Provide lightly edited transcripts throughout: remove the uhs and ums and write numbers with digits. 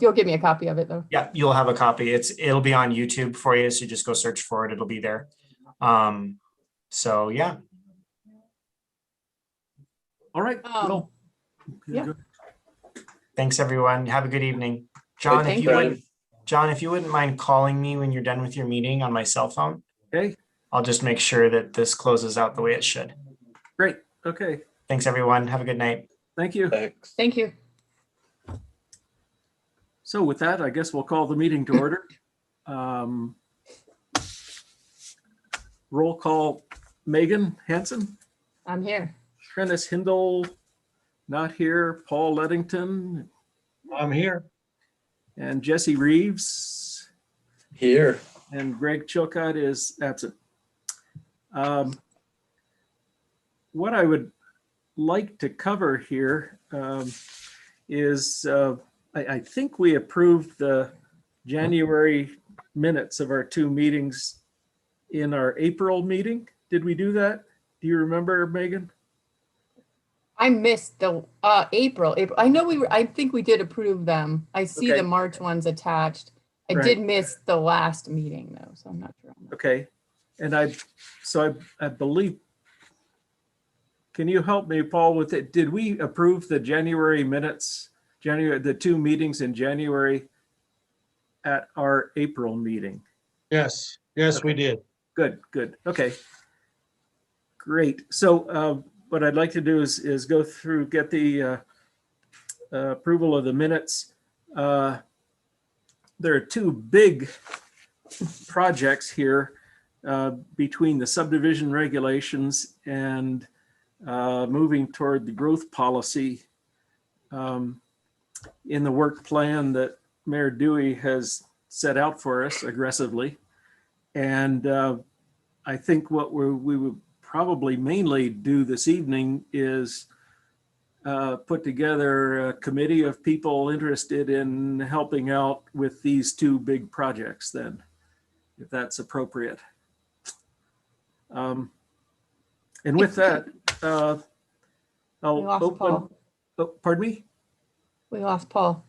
You'll give me a copy of it though. Yeah, you'll have a copy. It'll be on YouTube for you. So you just go search for it. It'll be there. So yeah. All right. Well, yeah. good. Thanks everyone. Have a good evening. John, Thank if you would, John, if you wouldn't mind calling me when you're done with your meeting on my cell phone, Okay, I'll just make sure that this closes out the way it should. great. Okay, Thanks everyone. Have a good night. thank you. Thanks. Thank you. So with that, I guess we'll call the meeting to order. Roll call, Megan Hansen, I'm here. Trennis Hindle, not here, Paul Leddington, I'm here. and Jesse Reeves, Here. and Greg Chilcott is absent. What I would like to cover here is I think we approved the January minutes of our two meetings in our April meeting. Did we do that? Do you remember, Megan? I missed the April. I know I think we did approve them. I see Okay. the March ones attached. I Right. did miss the last meeting though, so I'm not sure. Okay. And I believe, can you help me, Paul, with it? Did we approve the January minutes, the two meetings in January at our April meeting? Yes, yes, we did. Good, good. Okay. Great. So what I'd like to do is go through, get the approval of the minutes. There are two big projects here between the subdivision regulations and moving toward the growth policy in the work plan that Mayor Dewey has set out for us aggressively. And I think what we would probably mainly do this evening is put together a committee of people interested in helping out with these two big projects then, if that's appropriate. And with that, I'll open. Paul. Oh, pardon me? We lost Paul.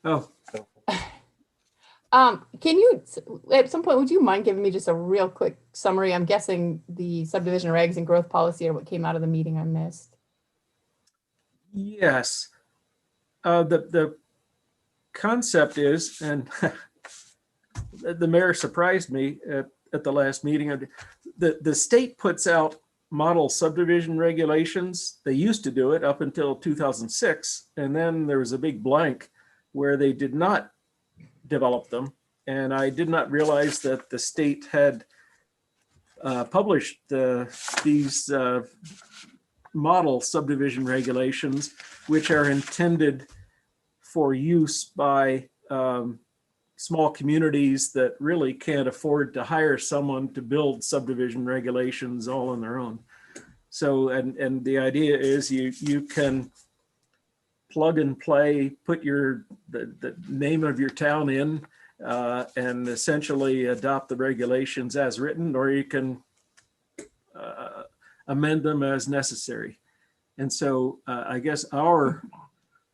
Oh, Can you, at some point, would you mind giving me just a real quick summary? I'm guessing the subdivision regs and growth policy are what came out of the meeting I missed. yes. The concept is, and the mayor surprised me at the last meeting. The state puts out model subdivision regulations. They used to do it up until 2006, and then there was a big blank where they did not develop them. And I did not realize that the state had published these model subdivision regulations, which are intended for use by small communities that really can't afford to hire someone to build subdivision regulations all on their own. So, and the idea is you can plug and play, put the name of your town in and essentially adopt the regulations as written, or you can amend them as necessary. And so I guess our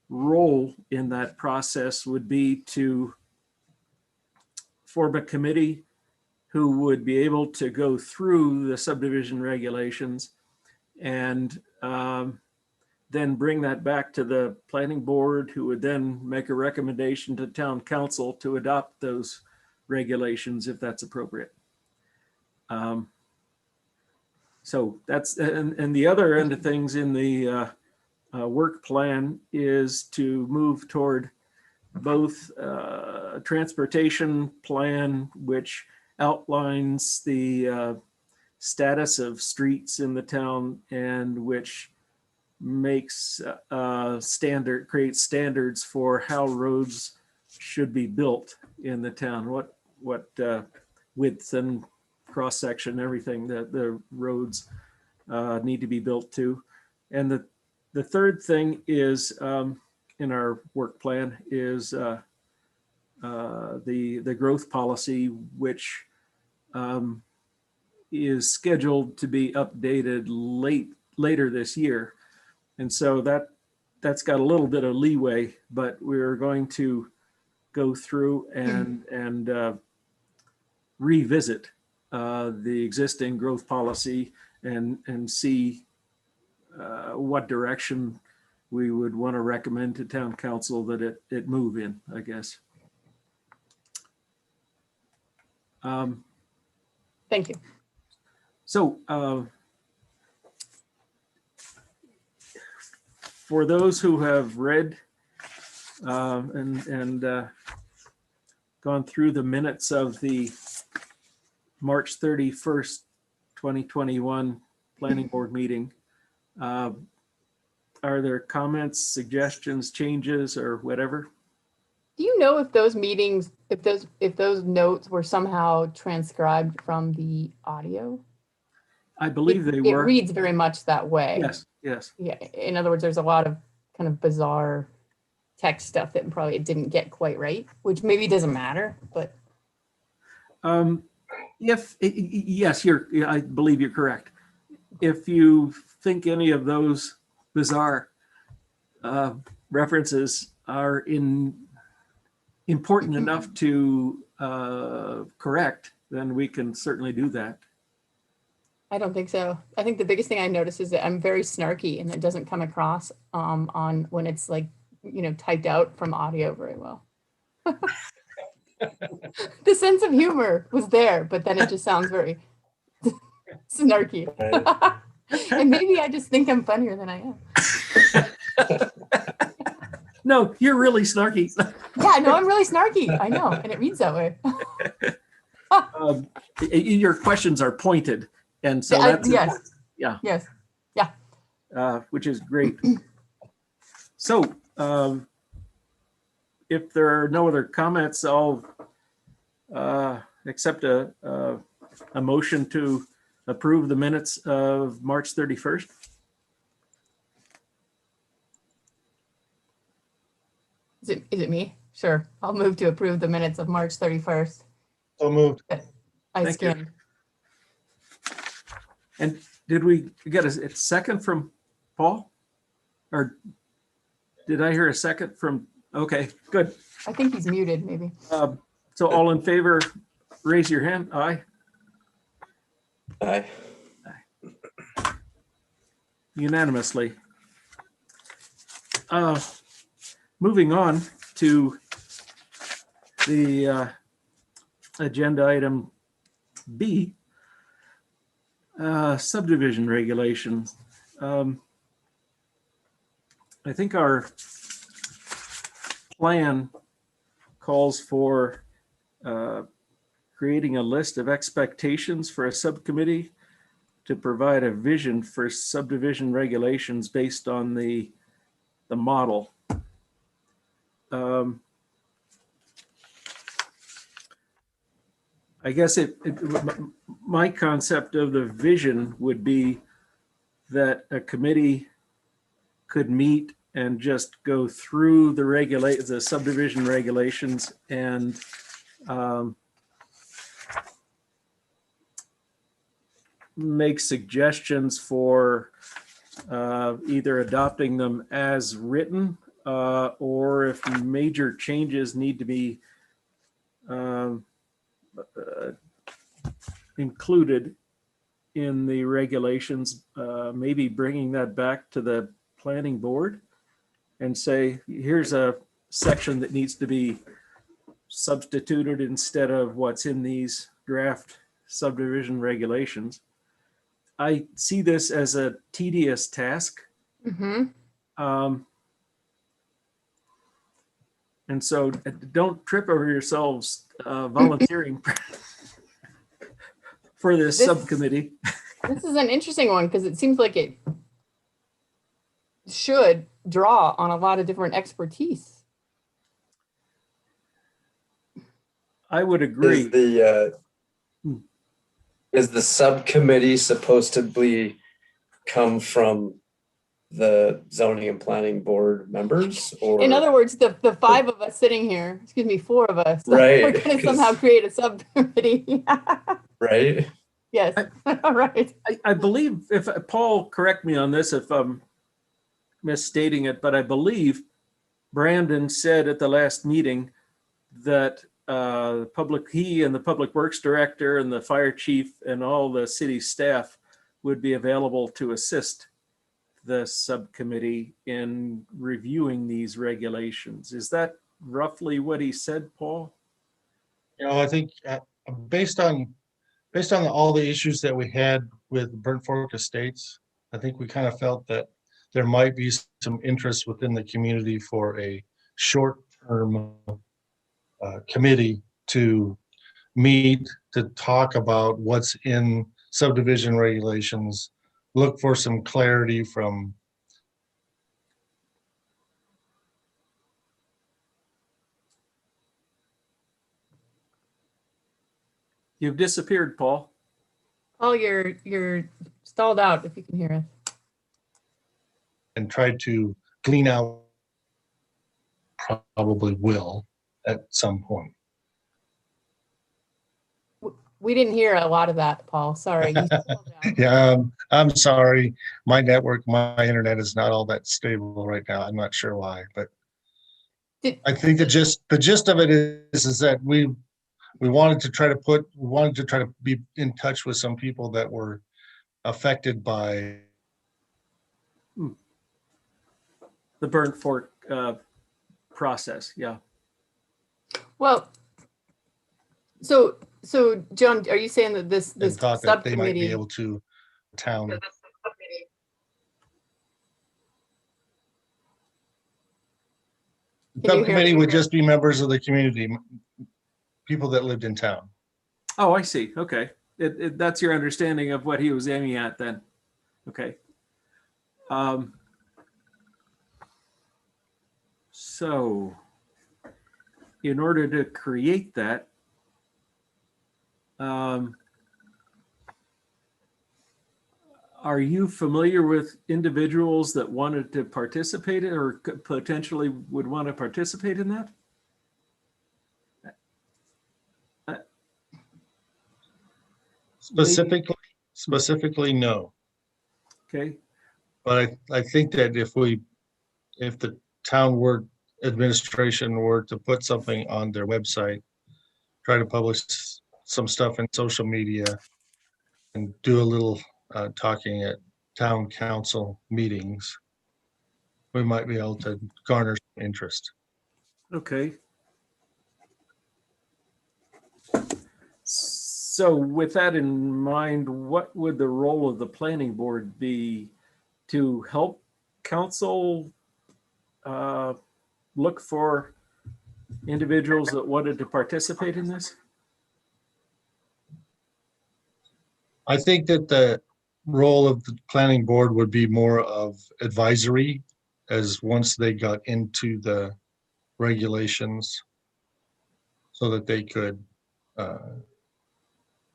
role in that process would be to form a committee who would be able to go through the subdivision regulations and then bring that back to the planning board, who would then make a recommendation to town council to adopt those regulations if that's appropriate. So that's, and the other end of things in the work plan is to move toward both a transportation plan, which outlines the status of streets in the town and which makes creates standards for how roads should be built in the town, what width and cross section, everything that the roads need to be built to. And the third thing is in our work plan is the growth policy, which is scheduled to be updated later this year. And so that that's got a little bit of leeway, but we're going to go through and revisit the existing growth policy and see what direction we would want to recommend to town council that it move in, I guess. Thank you. So for those who have read and gone through the minutes of the March 31st, 2021 Planning Board meeting, are there comments, suggestions, changes, or whatever? Do you know if those meetings, if those notes were somehow transcribed from the audio? I believe they It were. reads very much that way. Yes, yes. Yeah. In other words, there's a lot of kind of bizarre text stuff that probably it didn't get quite right, which maybe doesn't matter, but Yes, I believe you're correct. If you think any of those bizarre references are important enough to correct, then we can certainly do that. I don't think so. I think the biggest thing I notice is that I'm very snarky and it doesn't come across on when it's like, typed out from audio very well. The sense of humor was there, but then it just sounds very snarky. And maybe I just think I'm funnier than I am. No, you're really snarky. Yeah, no, I'm really snarky. I know, and it reads that way. Your questions are pointed, and so that's yes, yeah, yes, which is great. So, if there are no other comments, I'll accept a motion to approve the minutes of March 31st. Is it me? Sure. I'll move to approve the minutes of March 31st. So moved. I Thank you. scanned. And did we get a second from Paul? Or did I hear a second from, okay, good. I think he's muted, maybe. So all in favor, raise your hand. Aye. Aye. Unanimously. Moving on to the agenda item B, subdivision regulations. I think our plan calls for creating a list of expectations for a subcommittee to provide a vision for subdivision regulations based on the model. I guess my concept of the vision would be that a committee could meet and just go through the subdivision regulations and make suggestions for either adopting them as written or if major changes need to be included in the regulations, maybe bringing that back to the planning board and say, here's a section that needs to be substituted instead of what's in these draft subdivision regulations. I see this as a tedious task. Mm-hmm. And so don't trip over yourselves volunteering for this subcommittee. This is an interesting one because it seems like it should draw on a lot of different expertise. I would agree. Is the subcommittee supposed to come from the zoning and planning board members? Or in other words, the five of us sitting here, excuse me, four of us, right, we're going to somehow create a subcommittee. right? Yes, right. I believe, if Paul, correct me on this, if misstating it, but I believe Brandon said at the last meeting that he and the public works director and the fire chief and all the city staff would be available to assist the subcommittee in reviewing these regulations. Is that roughly what he said, Paul? I think based on all the issues that we had with Burnt Fork Estates, I think we kind of felt that there might be some interest within the community for a short-term committee to meet to talk about what's in subdivision regulations, look for some clarity from. You've disappeared, Paul. Oh, you're stalled out if you can hear us. And try to glean out, probably will at some point. We didn't hear a lot of that, Paul. Sorry. You stalled out. Yeah, I'm sorry. My internet is not all that stable right now. I'm not sure why, but I think the gist of it is that we wanted to try to be in touch with some people that were affected by The Burnt Fork process, yeah. Well, so Joan, are you saying that this and thought that they might be subcommittee? able to town. The Can you hear subcommittee me? would just be members of the community, people that lived in town. Oh, I see. Okay. That's your understanding of what he was aiming at then. Okay. So in order to create that, are you familiar with individuals that wanted to participate in or potentially would want to participate in that? Specifically, no. Okay. But I think that if the town administration were to put something on their website, try to publish some stuff in social media, and do a little talking at town council meetings, we might be able to garner some interest. Okay. So with that in mind, what would the role of the planning board be to help council look for individuals that wanted to participate in this? I think that the role of the planning board would be more of advisory, as once they got into the regulations, so that they could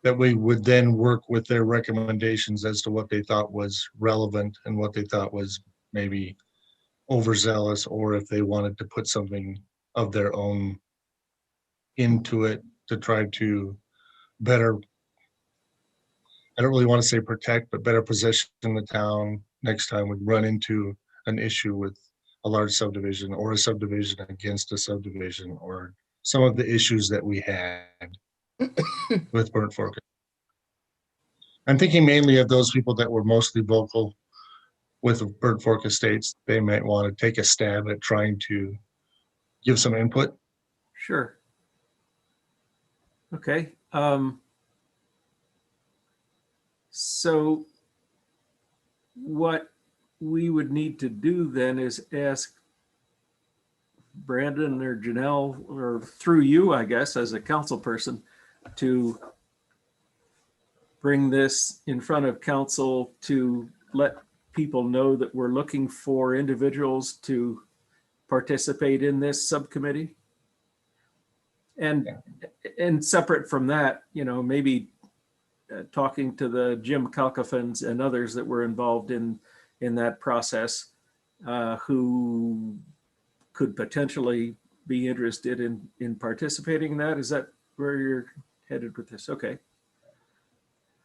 that we would then work with their recommendations as to what they thought was relevant and what they thought was maybe overzealous, or if they wanted to put something of their own into it to try to better, I don't really want to say protect, but better position the town next time we run into an issue with a large subdivision or a subdivision against a subdivision, or some of the issues that we had with Burnt Fork. I'm thinking mainly of those people that were mostly vocal with Burnt Fork Estates. They might want to take a stab at trying to give some input. Sure. Okay. So what we would need to do then is ask Brandon or Janelle, or through you, I guess, as a council person, to bring this in front of council to let people know that we're looking for individuals to participate in this subcommittee. And separate from that, maybe talking to the Jim Kalkofens and others that were involved in that process, who could potentially be interested in participating in that. Is that where you're headed with this? Okay.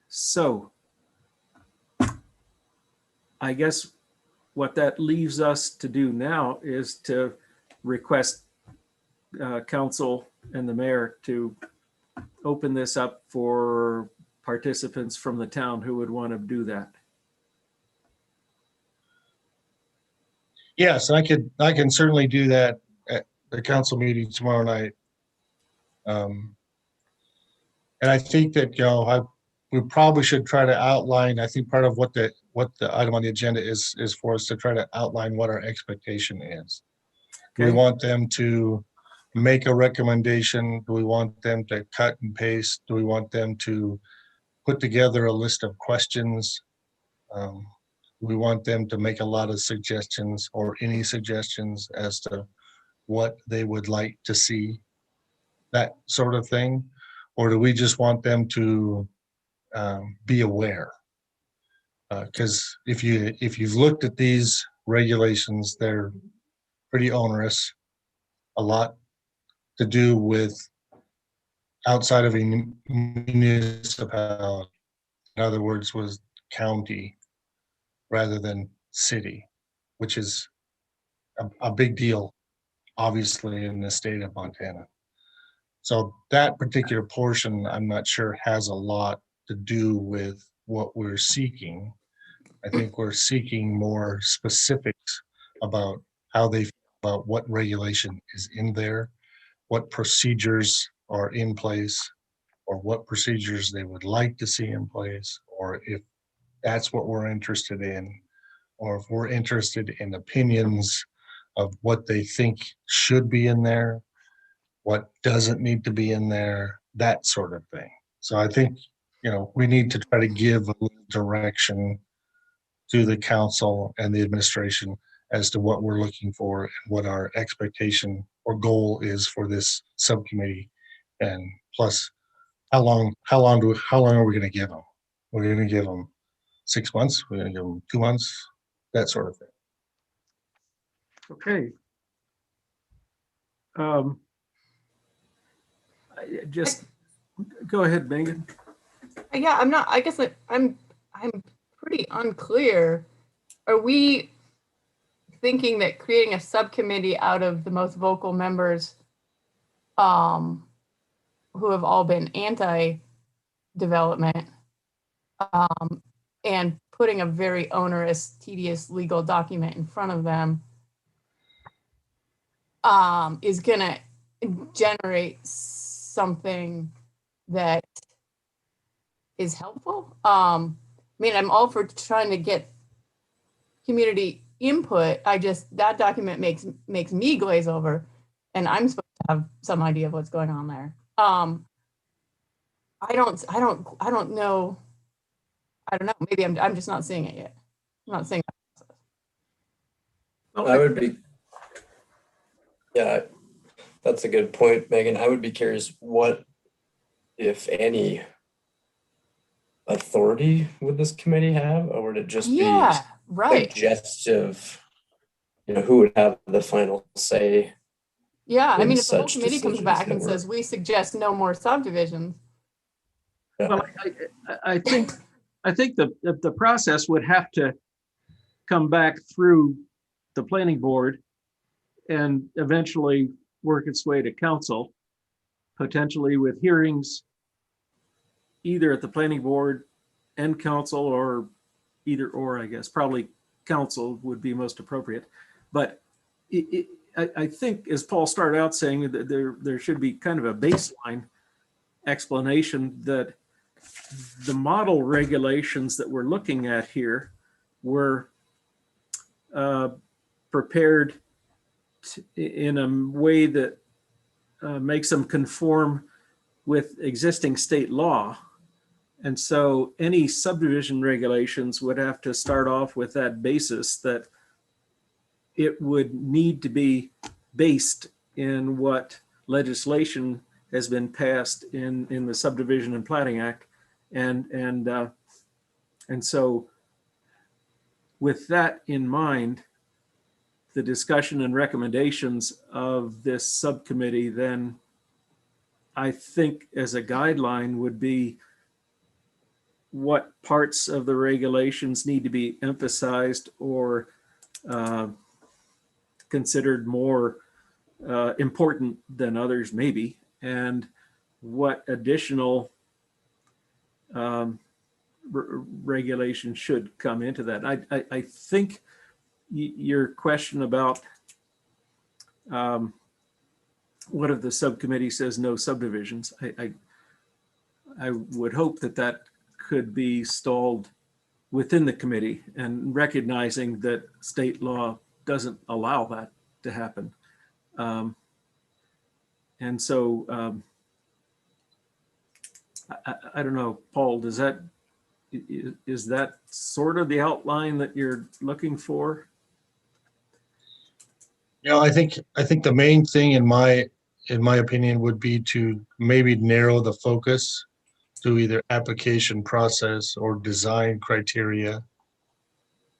So I guess what that leaves us to do now is to request council and the mayor to open this up for participants from the town who would want to do that. Yes, I can certainly do that at the council meeting tomorrow night. And I think that, we probably should try to outline, I think part of what the item on the agenda is for us to try to outline what our expectation is. Do we Okay. want them to make a recommendation? Do we want them to cut and paste? Do we want them to put together a list of questions? Do we want them to make a lot of suggestions or any suggestions as to what they would like to see? That sort of thing? Or do we just want them to be aware? Because if you've looked at these regulations, they're pretty onerous, a lot to do with outside of a municipality. In other words, was county rather than city, which is a big deal, obviously, in the state of Montana. So that particular portion, I'm not sure has a lot to do with what we're seeking. I think we're seeking more specifics about how they feel about what regulation is in there, what procedures are in place, or what procedures they would like to see in place, or if that's what we're interested in, or if we're interested in opinions of what they think should be in there, what doesn't need to be in there, that sort of thing. So I think, we need to try to give a little direction to the council and the administration as to what we're looking for and what our expectation or goal is for this subcommittee. And plus, how long are we going to give them? We're going to give them 6 months. We're going to give them 2 months, that sort of thing. Okay. Just go ahead, Megan. Yeah, I guess I'm pretty unclear. Are we thinking that creating a subcommittee out of the most vocal members who have all been anti-development and putting a very onerous, tedious legal document in front of them is gonna generate something that is helpful? I mean, I'm all for trying to get community input. That document makes me glaze over, and I'm supposed to have some idea of what's going on there. I don't know. I don't know. Maybe I'm just not seeing it yet. I'm not seeing that process. I would be, yeah, that's a good point, Megan. I would be curious what, if any, authority would this committee have, or would it just be right. suggestive? Who would have the final say? Yeah, I mean, if the whole such committee comes decisions back that and were- says, we suggest no more subdivisions. Well, I think the process would have to come back through the planning board and eventually work its way to council, potentially with hearings either at the planning board and council, or either or, I guess. Probably council would be most appropriate. But I think, as Paul started out saying, that there should be kind of a baseline explanation that the model regulations that we're looking at here were prepared in a way that makes them conform with existing state law. And so any subdivision regulations would have to start off with that basis, that it would need to be based in what legislation has been passed in the Subdivision and Planning Act. And so with that in mind, the discussion and recommendations of this subcommittee then, I think, as a guideline, would be what parts of the regulations need to be emphasized or uh, considered more important than others maybe, and what additional regulation should come into that. I think your question about what if the subcommittee says no subdivisions, I would hope that that could be stalled within the committee, and recognizing that state law doesn't allow that to happen. And so I don't know, Paul, is that sort of the outline that you're looking for? I think the main thing in my opinion would be to maybe narrow the focus to either application process or design criteria,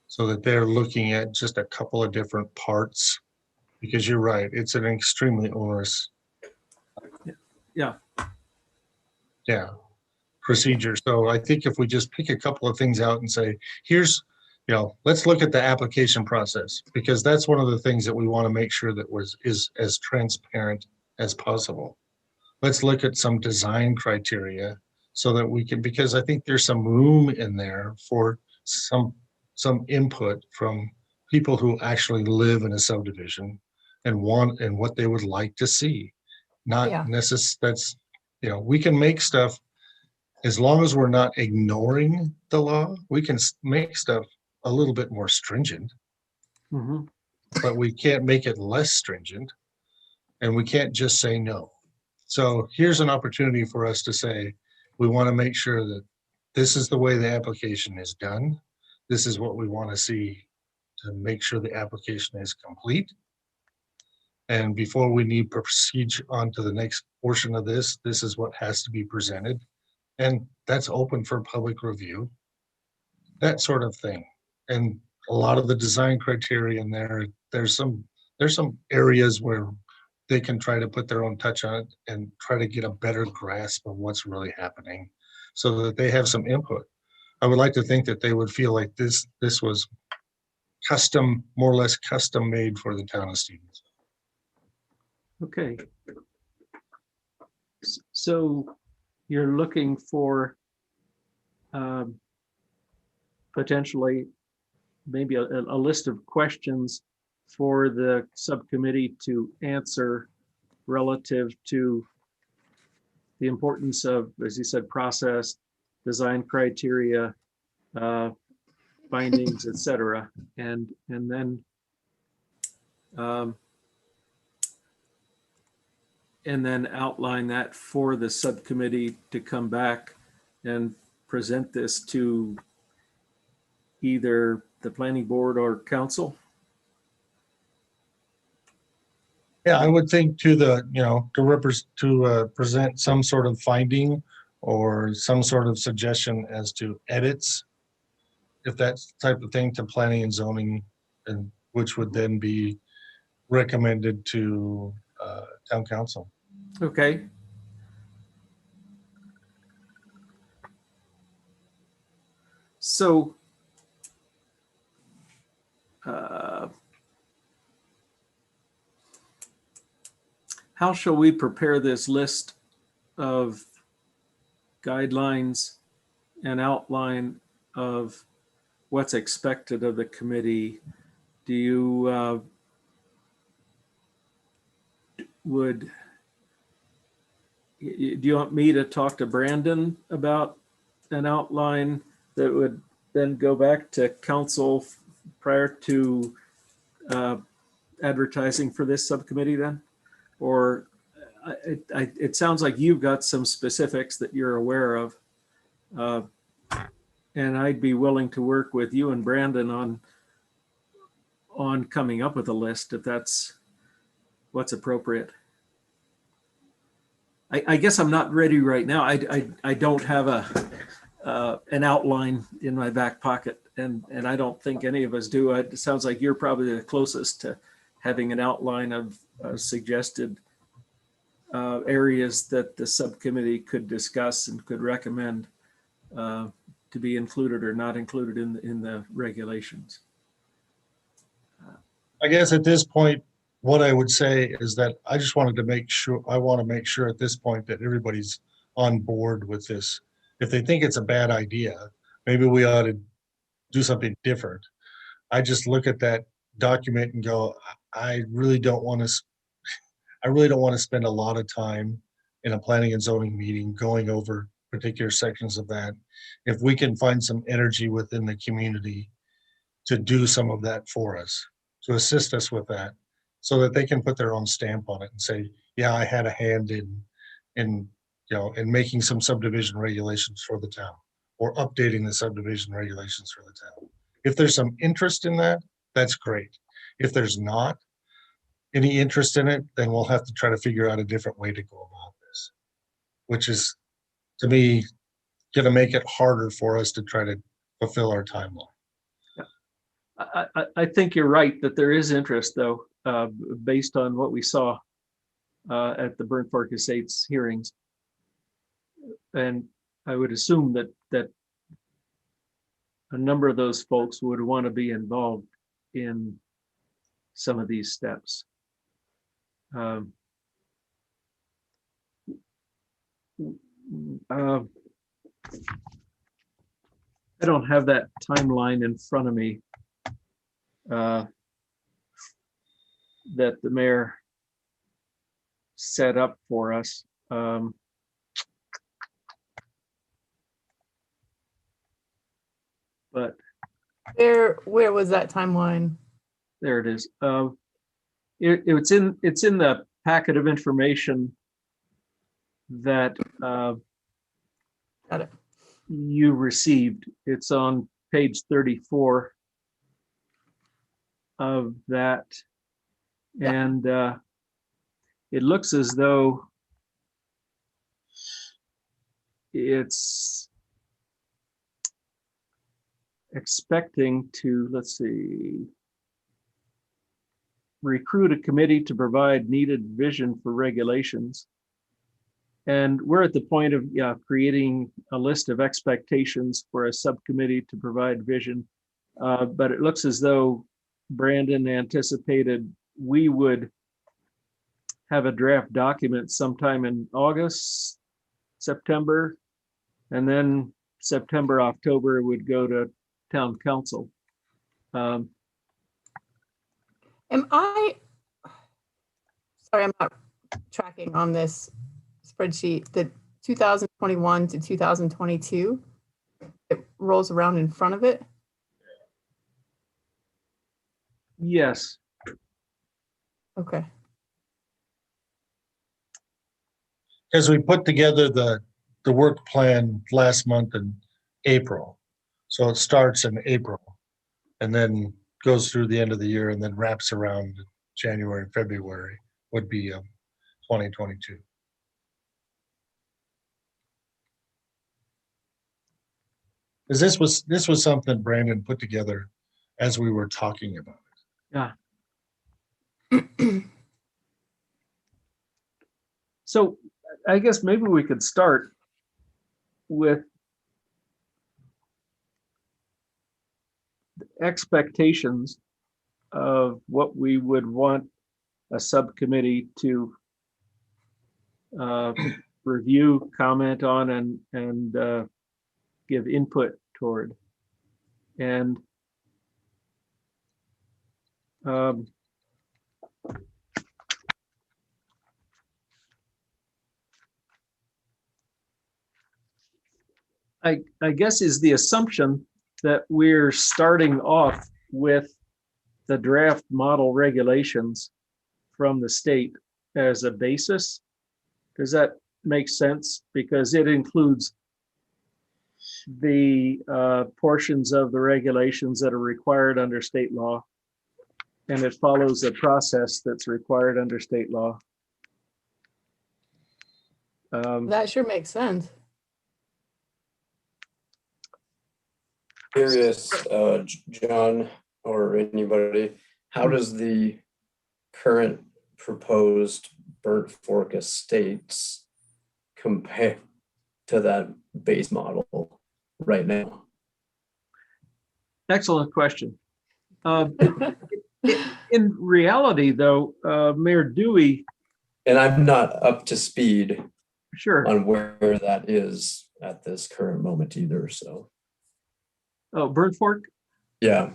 so that they're looking at just a couple of different parts, because you're right, it's an extremely onerous Yeah. procedure. So I think if we just pick a couple of things out and say, here's, let's look at the application process, because that's one of the things that we want to make sure that is as transparent as possible. Let's look at some design criteria so that we can, because I think there's some room in there for some input from people who actually live in a subdivision and what they would like to see. Not necessarily, we can make stuff, as long as we're not ignoring the law, we can make stuff a little bit more stringent, but we can't make it less stringent, and we can't just say no. So here's an opportunity for us to say, we want to make sure that this is the way the application is done. This is what we want to see to make sure the application is complete. And before we need to proceed on to the next portion of this is what has to be presented. And that's open for public review, that sort of thing. And a lot of the design criteria in there's some areas where they can try to put their own touch on it and try to get a better grasp of what's really happening, so that they have some input. I would like to think that they would feel like this was more or less custom made for the town of Stevensville. Okay. So you're looking for potentially maybe a list of questions for the subcommittee to answer relative to the importance of, as you said, process, design criteria, findings, etc., and then outline that for the subcommittee to come back and present this to either the planning board or council. Yeah, I would think to present some sort of finding or some sort of suggestion as to edits, if that's the type of thing, to planning and zoning, and which would then be recommended to town council. Okay. So how shall we prepare this list of guidelines and outline of what's expected of the committee? Do you do you want me to talk to Brandon about an outline that would then go back to council prior to advertising for this subcommittee then? Or it sounds like you've got some specifics that you're aware of. And I'd be willing to work with you and Brandon on coming up with a list if that's what's appropriate. I guess I'm not ready right now. I don't have an outline in my back pocket, and I don't think any of us do. It sounds like you're probably the closest to having an outline of suggested areas that the subcommittee could discuss and could recommend to be included or not included in the regulations. I guess at this point, what I would say is that I just wanted to make sure, I want to make sure at this point that everybody's on board with this. If they think it's a bad idea, maybe we ought to do something different. I just look at that document and go, I really don't want to, I really don't want to spend a lot of time in a planning and zoning meeting going over particular sections of that. If we can find some energy within the community to do some of that for us, to assist us with that, so that they can put their own stamp on it and say, yeah, I had a hand in, in making some subdivision regulations for the town, or updating the subdivision regulations for the town. If there's some interest in that, that's great. If there's not any interest in it, then we'll have to try to figure out a different way to go about this, which is, to me, going to make it harder for us to try to fulfill our timeline. I think you're right that there is interest, though, based on what we saw at the Burnt Fork Estates hearings. And I would assume that a number of those folks would want to be involved in some of these steps. I don't have that timeline in front of me that the mayor set up for us. But Where was that timeline? there it is. It's in the packet of information that Got it. you received. It's on page 34 of that. Yeah. And it looks as though it's expecting to, let's see, recruit a committee to provide needed vision for regulations. And we're at the point of creating a list of expectations for a subcommittee to provide vision. But it looks as though Brandon anticipated we would have a draft document sometime in August, September, and then September, October would go to town council. Am I, sorry, I'm not tracking on this spreadsheet, the 2021 to 2022, it rolls around in front of it? Yes. Okay. Because we put together the work plan last month in April. So it starts in April and then goes through the end of the year and then wraps around January, February would be 2022. Because this was something Brandon put together as we were talking about it. Yeah. So I guess maybe we could start with expectations of what we would want a subcommittee to review, comment on, and give input toward. And I guess is the assumption that we're starting off with the draft model regulations from the state as a basis. Does that make sense? Because it includes the portions of the regulations that are required under state law, and it follows a process that's required under state law. That sure makes sense. Curious, John or anybody, how does the current proposed Burnt Fork Estates compare to that base model right now? Excellent question. In reality, though, Mayor Dewey, And I'm not up to speed sure. on where that is at this current moment either, so, Oh, Burnt Fork, yeah.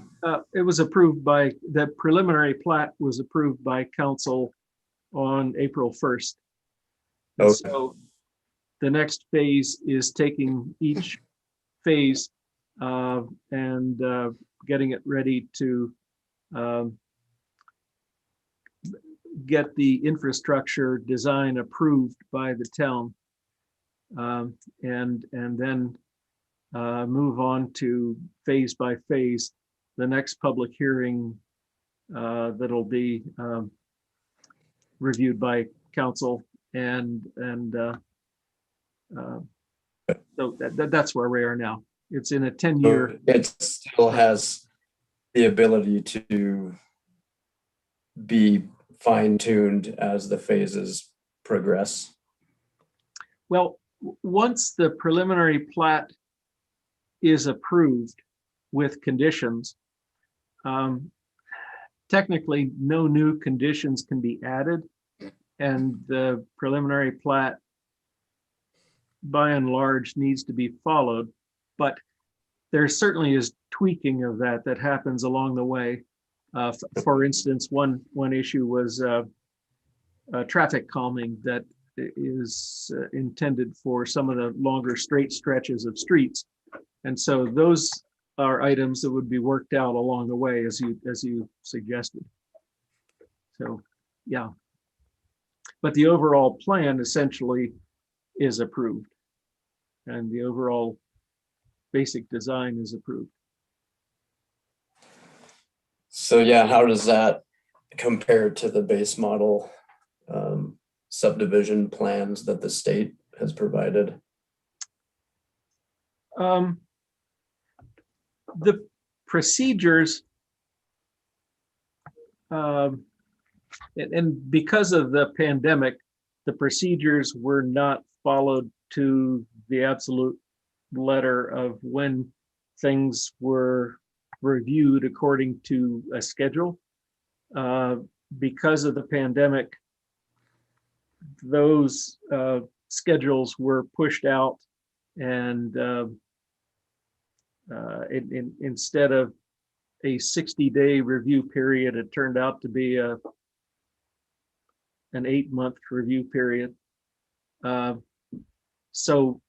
it was approved by, the preliminary plat was approved by council on April 1st. And Okay. so the next phase is taking each phase and getting it ready to get the infrastructure design approved by the town, and then move on to phase by phase. The next public hearing that'll be reviewed by council, and so that's where we are now. It's in a 10-year. It still has the ability to be fine-tuned as the phases progress. Well, once the preliminary plat is approved with conditions, technically no new conditions can be added, and the preliminary plat by and large needs to be followed, but there certainly is tweaking of that happens along the way. For instance, one issue was traffic calming that is intended for some of the longer straight stretches of streets. And so those are items that would be worked out along the way, as you suggested. So, yeah. But the overall plan essentially is approved, and the overall basic design is approved. So yeah, how does that compare to the base model subdivision plans that the state has provided? The procedures, and because of the pandemic, the procedures were not followed to the absolute letter of when things were reviewed according to a schedule. Because of the pandemic, those schedules were pushed out, and instead of a 60-day review period, it turned out to be an 8-month review period. So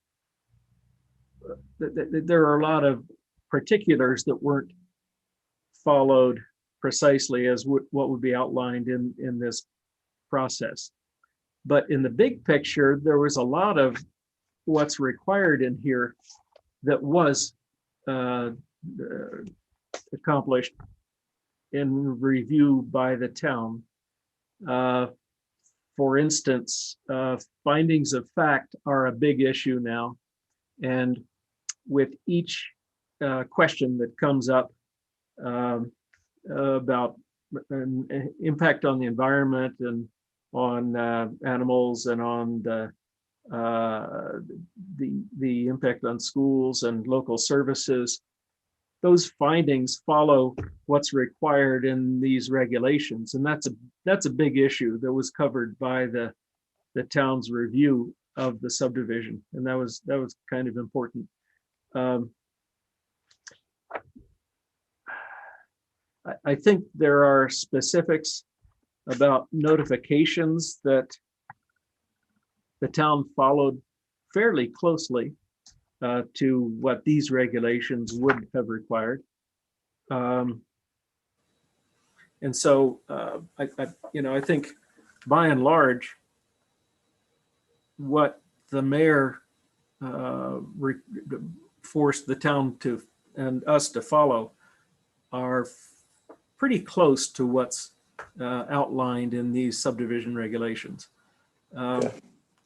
there are a lot of particulars that weren't followed precisely as what would be outlined in this process. But in the big picture, there was a lot of what's required in here that was accomplished in review by the town. For instance, findings of fact are a big issue now. And with each question that comes up about an impact on the environment and on animals and on the impact on schools and local services, those findings follow what's required in these regulations, and that's a big issue that was covered by the town's review of the subdivision, and that was kind of important. I think there are specifics about notifications that the town followed fairly closely to what these regulations would have required. And so I think by and large, what the mayor forced the town to and us to follow are pretty close to what's outlined in these subdivision regulations.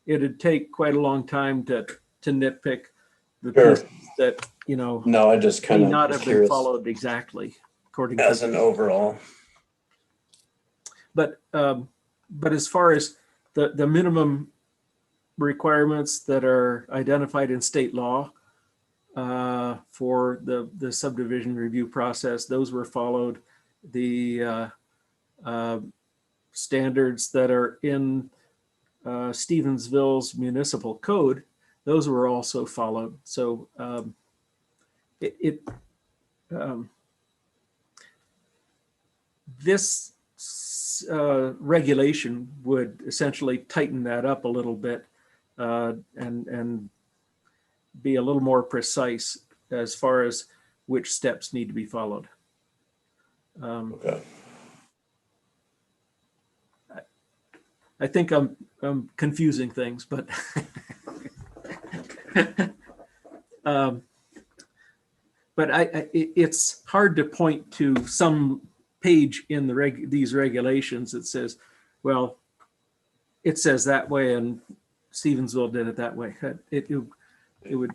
It'd take quite a long time to nitpick the pieces that No, I just kind may of not have been followed exactly according to as an overall. But as far as the minimum requirements that are identified in state law for the subdivision review process, those were followed. The standards that are in Stevensville's municipal code, those were also followed. So this regulation would essentially tighten that up a little bit and be a little more precise as far as which steps need to be followed. Okay. I think I'm confusing things, but it's hard to point to some page in these regulations that says, well, it says that way and Stevensville did it that way. It would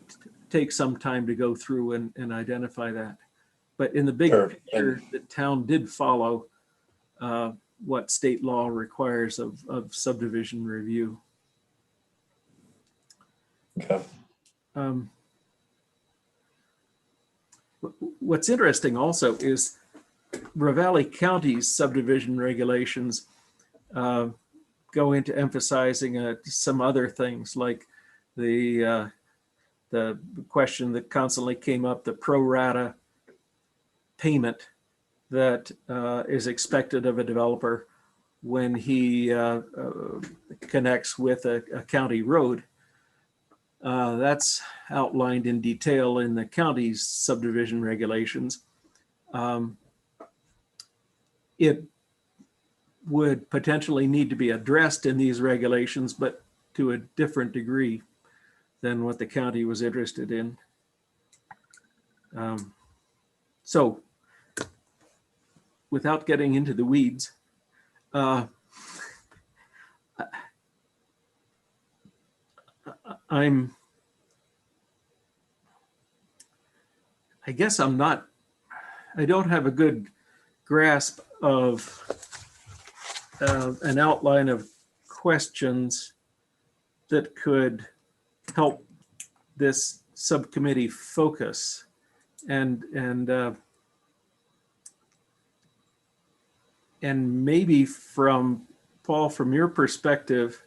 take some time to go through and identify that. But in the big Sure. picture, the town did follow what state law requires of subdivision review. Okay. What's interesting also is Ravalli County's subdivision regulations go into emphasizing some other things, like the question that constantly came up, the pro rata payment that is expected of a developer when he connects with a county road. That's outlined in detail in the county's subdivision regulations. It would potentially need to be addressed in these regulations, but to a different degree than what the county was interested in. So, without getting into the weeds, I guess I don't have a good grasp of an outline of questions that could help this subcommittee focus and maybe from Paul, from your perspective,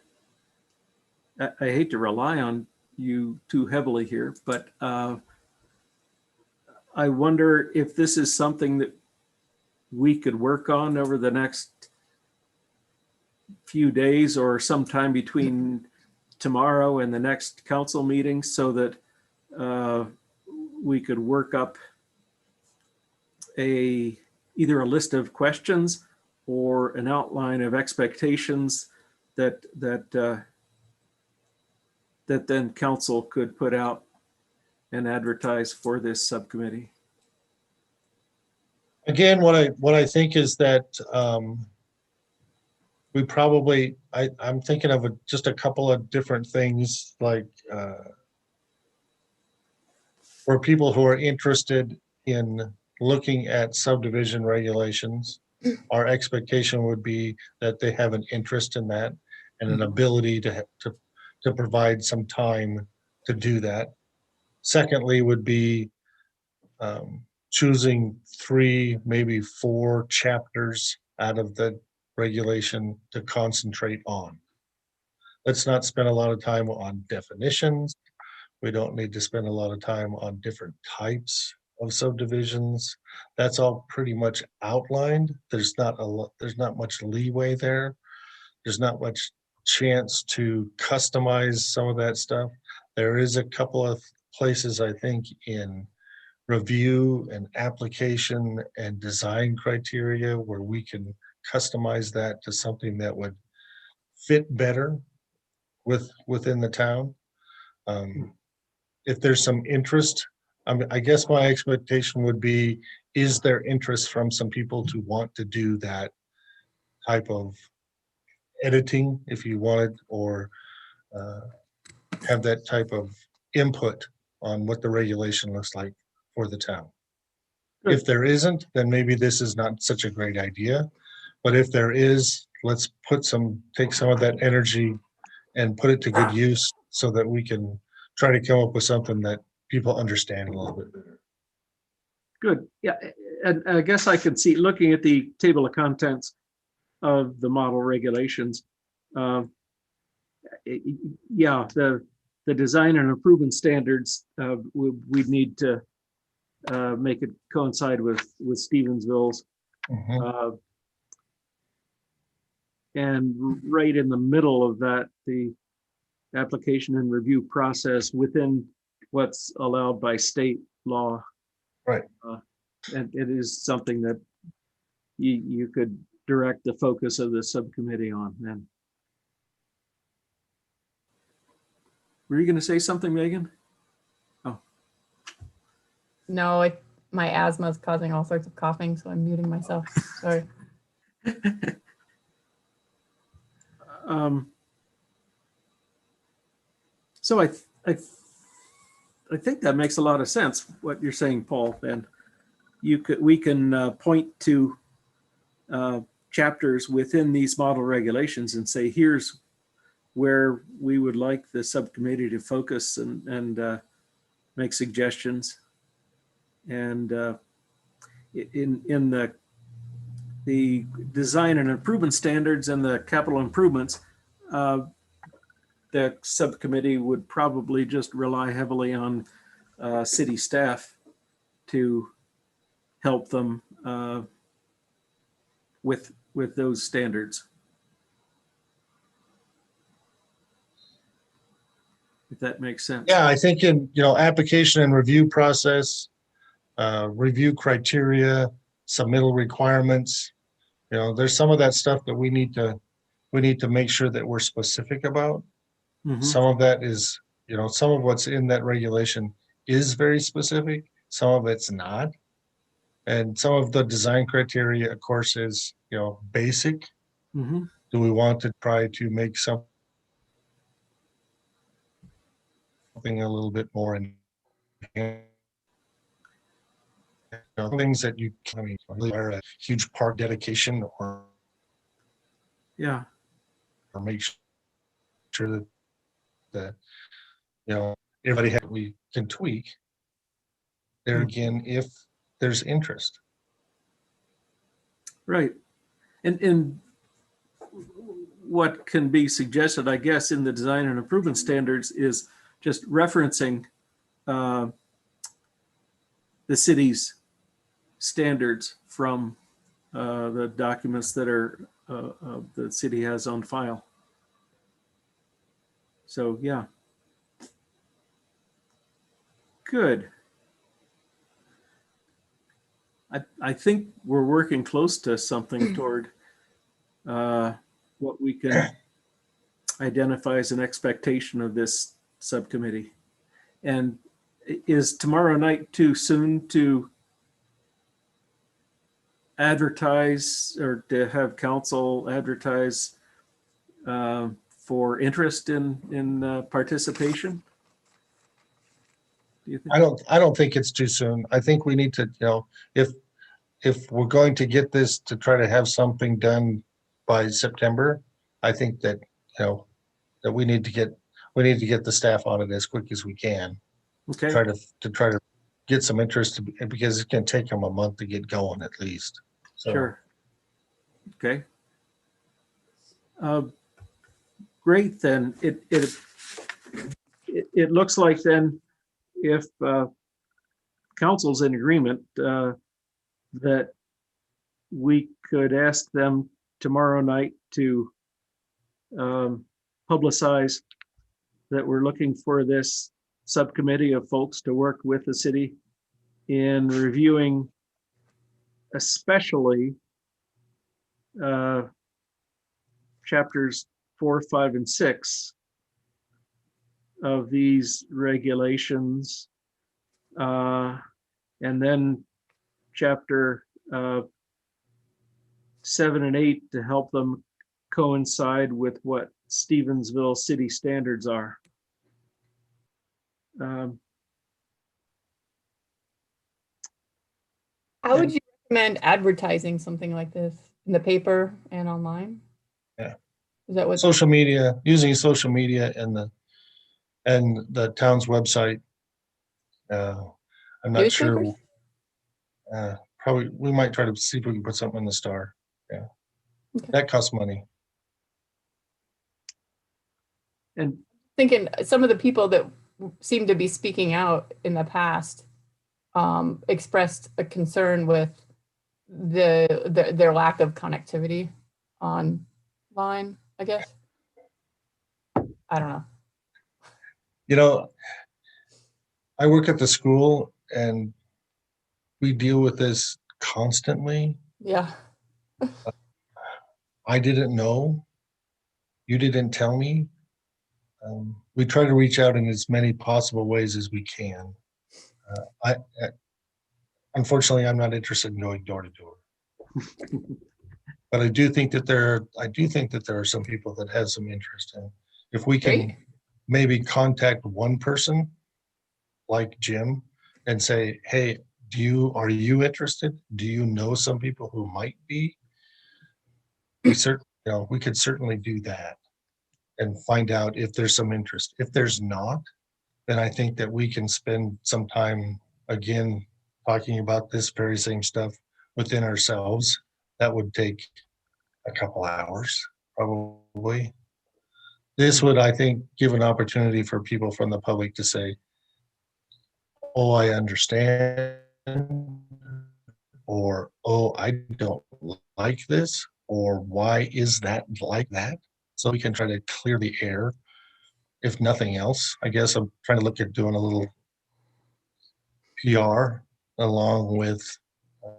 I hate to rely on you too heavily here, but I wonder if this is something that we could work on over the next few days or sometime between tomorrow and the next council meeting, so that we could work up either a list of questions or an outline of expectations that then council could put out and advertise for this subcommittee. Again, what I think is that we probably, I'm thinking of just a couple of different things, like for people who are interested in looking at subdivision regulations, our expectation would be that they have an interest in that and an ability to provide some time to do that. Secondly would be choosing 3, maybe 4 chapters out of the regulation to concentrate on. Let's not spend a lot of time on definitions. We don't need to spend a lot of time on different types of subdivisions. That's all pretty much outlined. There's not much leeway there. There's not much chance to customize some of that stuff. There is a couple of places, I think, in review and application and design criteria where we can customize that to something that would fit better within the town. If there's some interest, I guess my expectation would be, is there interest from some people to want to do that type of editing, if you wanted, or have that type of input on what the regulation looks like for the town. Good. If there isn't, then maybe this is not such a great idea. But if there is, let's take some of that energy and put it to good use so that we can try to come up with something that people understand a little bit better. Good. Yeah. And I guess I could see, looking at the table of contents, of the model regulations. Uh, Yeah, the design and improvement standards, we need to make it coincide with Stevensville's. Mhm. And right in the middle of that, the application and review process within what's allowed by state law. Right. And it is something that you could direct the focus of the subcommittee on. And were you going to say something, Megan? No, my asthma is causing all sorts of coughing, so I'm muting myself. Sorry. So I think that makes a lot of sense, what you're saying, Paul. And we can point to chapters within these model regulations and say, here's where we would like the subcommittee to focus and make suggestions. And in the design and improvement standards and the capital improvements, the subcommittee would probably just rely heavily on city staff to help them with those standards. If that makes sense. Yeah, I think in, application and review process, review criteria, submittal requirements, there's some of that stuff that we need to make sure that we're specific about. Mhm. Some of that is, some of what's in that regulation is very specific, some of it's not. And some of the design criteria, of course, is, basic. Mhm. Do we want to try to make something a little bit more in things that you can require a huge park dedication or Yeah. make sure that everybody we can tweak there again if there's interest. Right. And what can be suggested, I guess, in the design and improvement standards is just referencing the city's standards from the documents that are the city has on file. So, yeah. Good. I think we're working close to something toward what we can identify as an expectation of this subcommittee. And is tomorrow night too soon to advertise or to have council advertise for interest in participation? Do you think? I don't think it's too soon. I think we need to, if we're going to get this to try to have something done by September, I think that, that we need to get the staff on it as quick as we can. Okay. Try to get some interest because it can take them a month to get going at least. So. Sure. Okay. Great. Then it looks like then if council's in agreement that we could ask them tomorrow night to publicize that we're looking for this subcommittee of folks to work with the city in reviewing especially chapters 4, 5, and 6 of these regulations, and then chapter 7 and 8 to help them coincide with what Stevensville city standards are. How would you recommend advertising something like this in the paper and online? Yeah. Is that what? Social media, using social media and the town's website. I'm not sure. Newspapers? Probably we might try to see if we can put something in the Star. Yeah. That costs money. And Thinking some of the people that seem to be speaking out in the past expressed a concern with their lack of connectivity online, I guess. I don't know. You know, I work at the school and we deal with this constantly. Yeah. I didn't know. You didn't tell me. We try to reach out in as many possible ways as we can. Unfortunately, I'm not interested in going door to door. But I do think that there are some people that have some interest in. If we can Great. maybe contact one person like Jim and say, hey, are you interested? Do you know some people who might be? We could certainly do that and find out if there's some interest. If there's not, then I think that we can spend some time again talking about this very same stuff within ourselves. That would take a couple hours, probably. This would, I think, give an opportunity for people from the public to say, oh, I understand, or oh, I don't like this, or why is that like that? So we can try to clear the air, if nothing else. I guess I'm trying to look at doing a little PR along with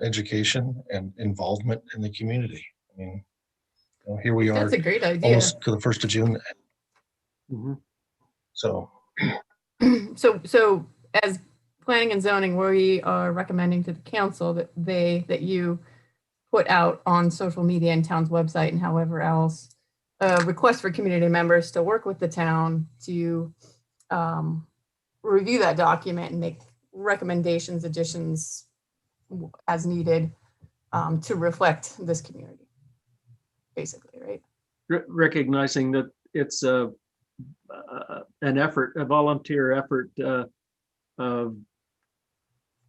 education and involvement in the community. I mean, here we are That's a great idea. almost to the 1st of June. mhm. So So as planning and zoning, we are recommending to the council that you put out on social media and town's website and however else, a request for community members to work with the town to review that document and make recommendations, additions as needed to reflect this community, basically, right? Recognizing that it's an effort, a volunteer effort, of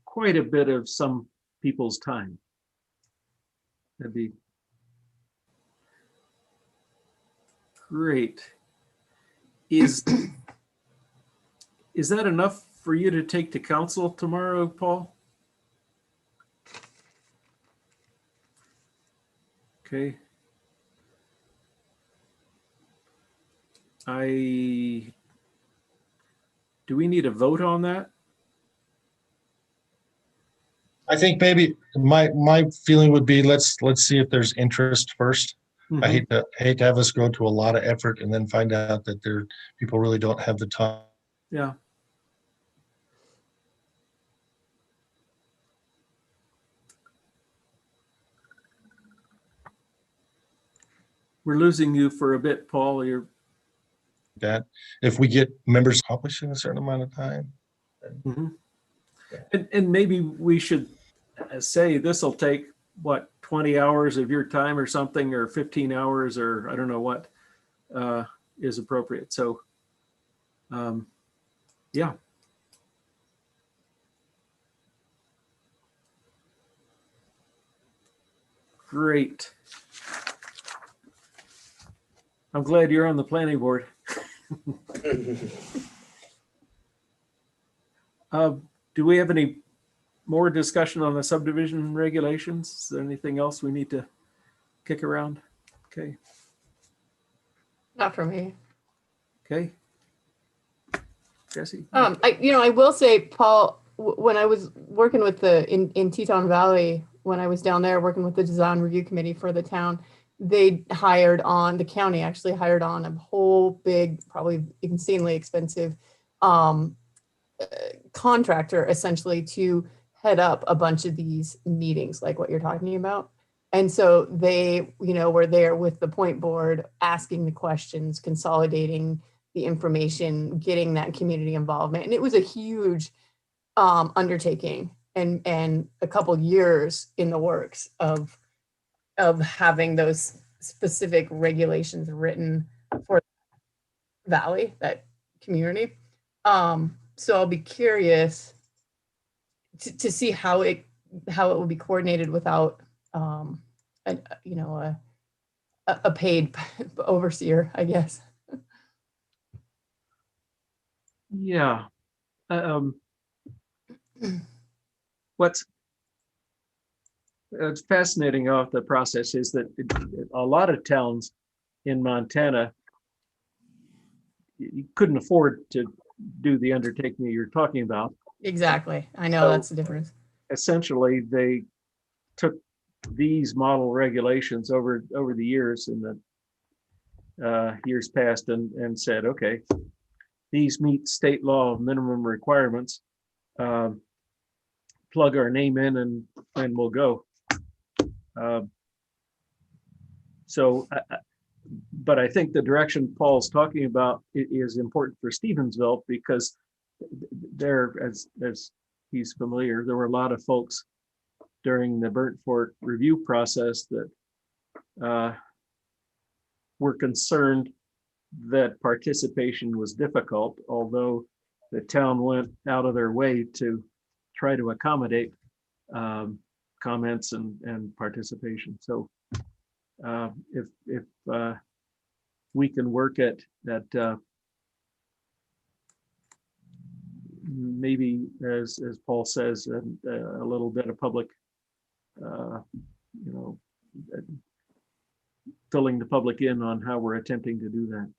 quite a bit of some people's time. That'd be great. Is that enough for you to take to council tomorrow, Paul? Okay. Do we need a vote on that? I think maybe my feeling would be let's see if there's interest first. Mhm. I hate to have us go to a lot of effort and then find out that people really don't have the time. Yeah. We're losing you for a bit, Paul. That if we get members accomplished in a certain amount of time. Mhm. And maybe we should say this will take, what, 20 hours of your time or something, or 15 hours, or I don't know what is appropriate. So, yeah. Great. I'm glad you're on the planning board. Do we have any more discussion on the subdivision regulations? Is there anything else we need to kick around? Okay. Not for me. Okay. Jesse? I will say, Paul, when I was working with in Teton Valley, when I was down there working with the design review committee for the town, the county actually hired on a whole big, probably insanely expensive contractor essentially to head up a bunch of these meetings, like what you're talking about. And so they, were there with the point board, asking the questions, consolidating the information, getting that community involvement. And it was a huge undertaking and a couple years in the works of having those specific regulations written for Valley, that community. So I'll be curious to see how it will be coordinated without a a paid overseer, I guess. Yeah. What's fascinating about the process is that a lot of towns in Montana, you couldn't afford to do the undertaking that you're talking about. Exactly. I know So- that's the difference. Essentially, they took these model regulations over the years in the years past and said, okay, these meet state law minimum requirements. Plug our name in and we'll go. So, but I think the direction Paul's talking about is important for Stevensville because there, as he's familiar, there were a lot of folks during the Burnt Fork review process that were concerned that participation was difficult, although the town went out of their way to try to accommodate comments and participation. So if we can work at maybe as Paul says, a little bit of public, filling the public in on how we're attempting to do that.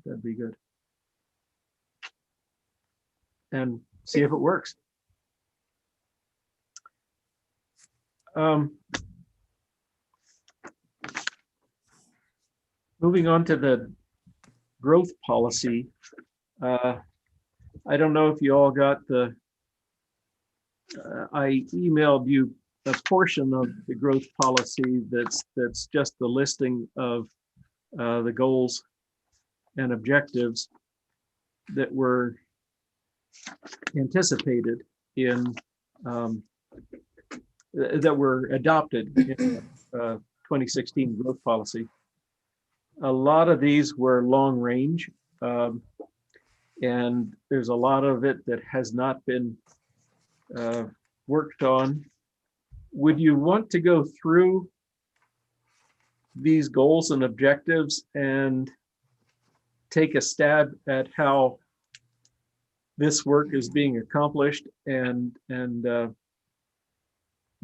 That'd be good. And see if it works. Moving on to the growth policy. I don't know if you all got I emailed you a portion of the growth policy that's just the listing of the goals and objectives that were anticipated in that were adopted in 2016 growth policy. A lot of these were long range, and there's a lot of it that has not been worked on. Would you want to go through these goals and objectives and take a stab at how this work is being accomplished and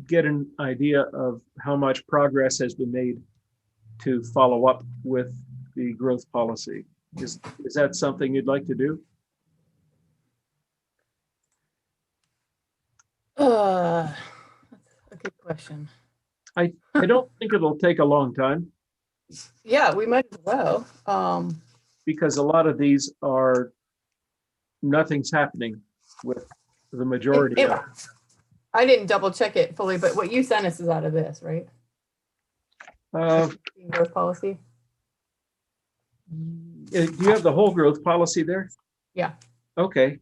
get an idea of how much progress has been made to follow up with the growth policy? Is that something you'd like to do? That's a good question. I don't think it'll take a long time Yeah, we might as well. because a lot of these are, nothing's happening with the majority of it. I didn't double check it fully, but what you sent us is out of this, right? Growth policy. Do you have the whole growth policy there? Yeah. Okay.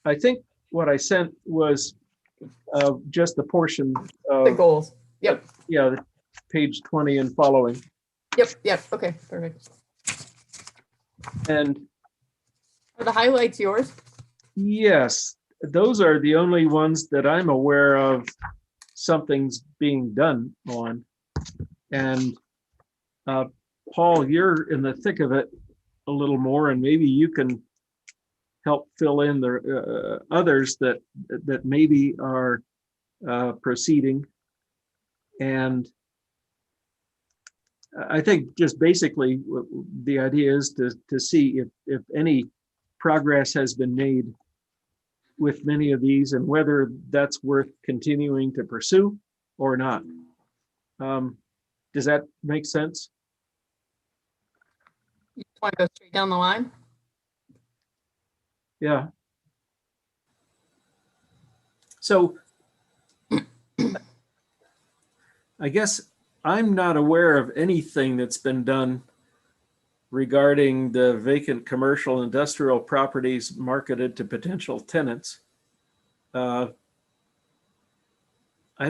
I think what I sent was just the portion The of, goals. Yep. yeah, the page 20 and following. Yep. Okay, perfect. And Are the highlights yours? yes, those are the only ones that I'm aware of something's being done on. And Paul, you're in the thick of it a little more, and maybe you can help fill in the others that maybe are proceeding. And I think just basically the idea is to see if any progress has been made with many of these and whether that's worth continuing to pursue or not. Does that make sense? You just want to go straight down the line? Yeah. So I guess I'm not aware of anything that's been done regarding the vacant commercial industrial properties marketed to potential tenants. I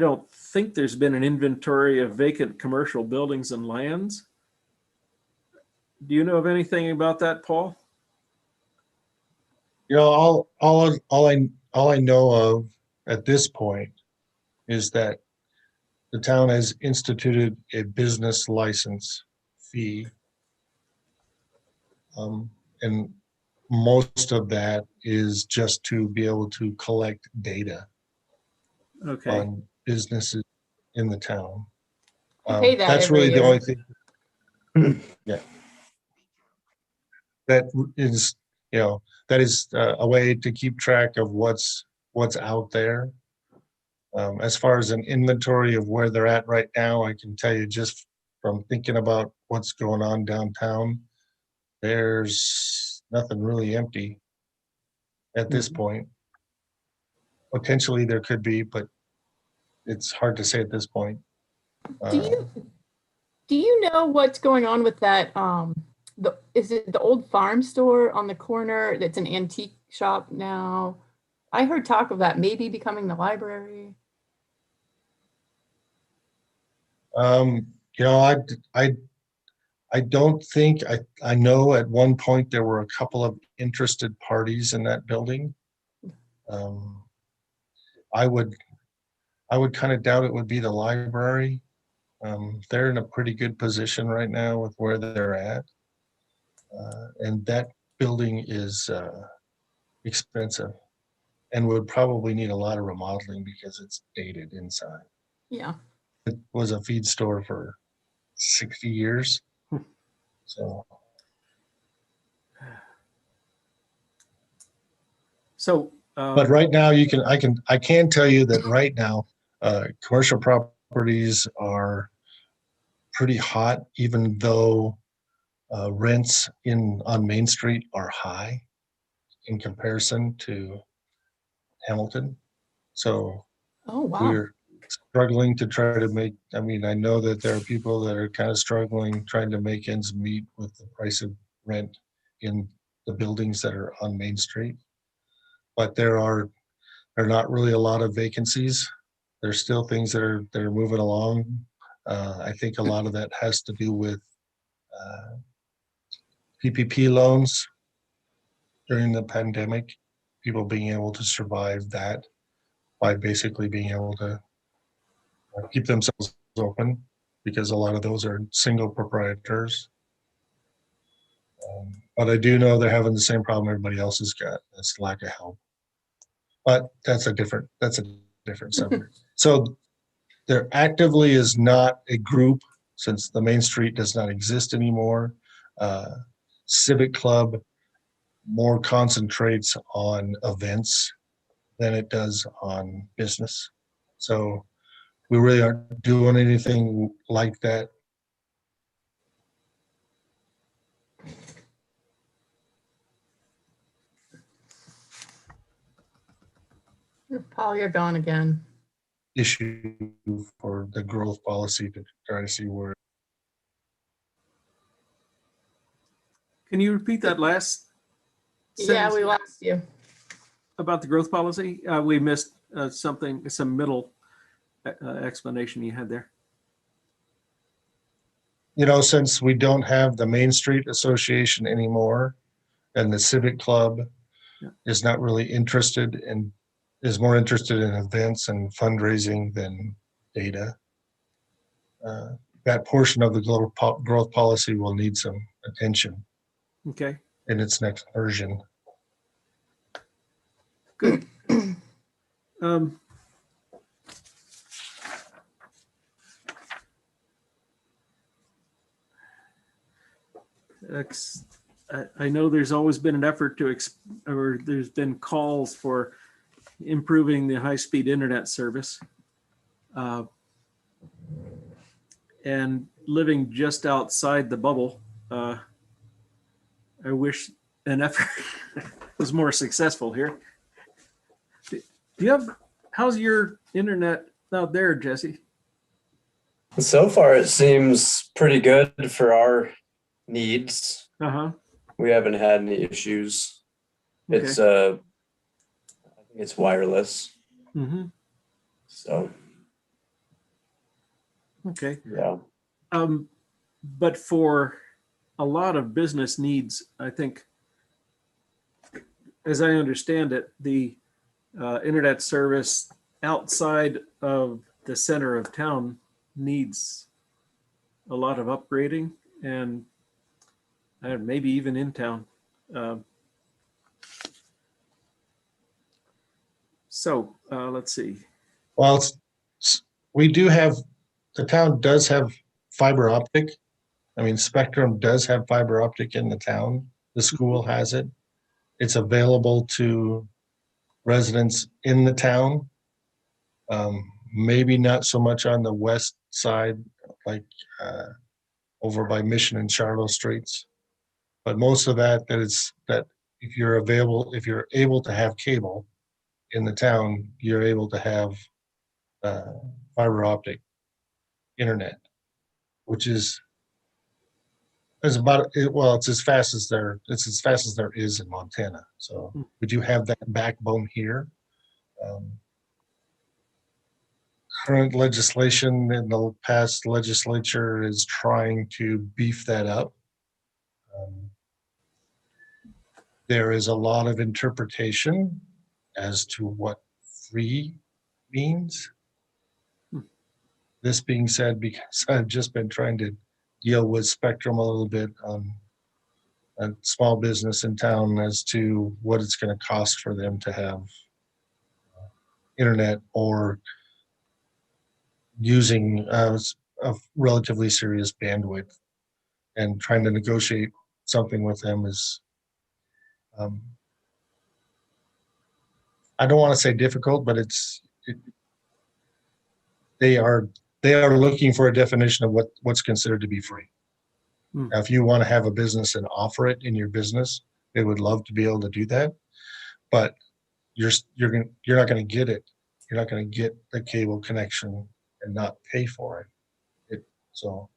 don't think there's been an inventory of vacant commercial buildings and lands. Do you know of anything about that, Paul? You know, all I know of at this point is that the town has instituted a business license fee. And most of that is just to be able to collect data Okay. on businesses in the town. I pay that That's every really the year. only thing. Yeah. That is, that is a way to keep track of what's out there. As far as an inventory of where they're at right now, I can tell you just from thinking about what's going on downtown, there's nothing really empty at this point. Potentially there could be, but it's hard to say at this point. Do you know what's going on with that? Is it the old farm store on the corner that's an antique shop now? I heard talk of that maybe becoming the library. I don't think, I know at one point there were a couple of interested parties in that building. I would kind of doubt it would be the library. They're in a pretty good position right now with where they're at. And that building is expensive and would probably need a lot of remodeling because it's dated inside. Yeah. It was a feed store for 60 years. So, But right now I can tell you that right now, commercial properties are pretty hot, even though rents on Main Street are high in comparison to Hamilton. So Oh, wow. we're struggling to try to make, I know that there are people that are kind of struggling, trying to make ends meet with the price of rent in the buildings that are on Main Street. But there are not really a lot of vacancies. There's still things that are moving along. I think a lot of that has to do with PPP loans during the pandemic, people being able to survive that by basically being able to keep themselves open, because a lot of those are single proprietors. But I do know they're having the same problem everybody else has got. That's lack of help. But that's a different subject. So there actively is not a group, since the Main Street does not exist anymore. Civic Club more concentrates on events than it does on business. So we really aren't doing anything like that. Paul, you're gone again. Issue for the growth policy to try to see where. can you repeat that last Yeah, sentence we lost you. about the growth policy? We missed some middle explanation you had there. Since we don't have the Main Street Association anymore, and the Civic Club is not really interested in, is more interested in events and fundraising than data. That portion of the growth policy will need some attention Okay, in its next version. good. I know there's always been an effort or there's been calls for improving the high-speed internet service. And living just outside the bubble, I wish an effort was more successful here. How's your internet out there, Jesse? So far, it seems pretty good for our needs. Uh-huh. We haven't had any issues. Okay. It's I think it's wireless. Mm-hmm. So Okay. yeah. But for a lot of business needs, I think, as I understand it, the internet service outside of the center of town needs a lot of upgrading. and maybe even in town. Um, let's see. Well, we do have, the town does have fiber optic. I mean, Spectrum does have fiber optic in the town. The school has it. It's available to residents in the town. Maybe not so much on the west side, like over by Mission and Charlotte Streets. But most of that is that if you're able to have cable in the town, you're able to have fiber optic internet, which is about it. Well, it's as fast as there is in Montana. So we do have that backbone here. Current legislation in the past legislature is trying to beef that up. There is a lot of interpretation as to what free means. This being said, because I've just been trying to deal with Spectrum a little bit on a small business in town as to what it's going to cost for them to have internet or using a relatively serious bandwidth, and trying to negotiate something with them is, I don't want to say difficult, but they are looking for a definition of what's considered to be free. Now, if you want to have a business and offer it in your business, they would love to be able to do that, but you're not going to get it. You're not going to get the cable connection and not pay for it. So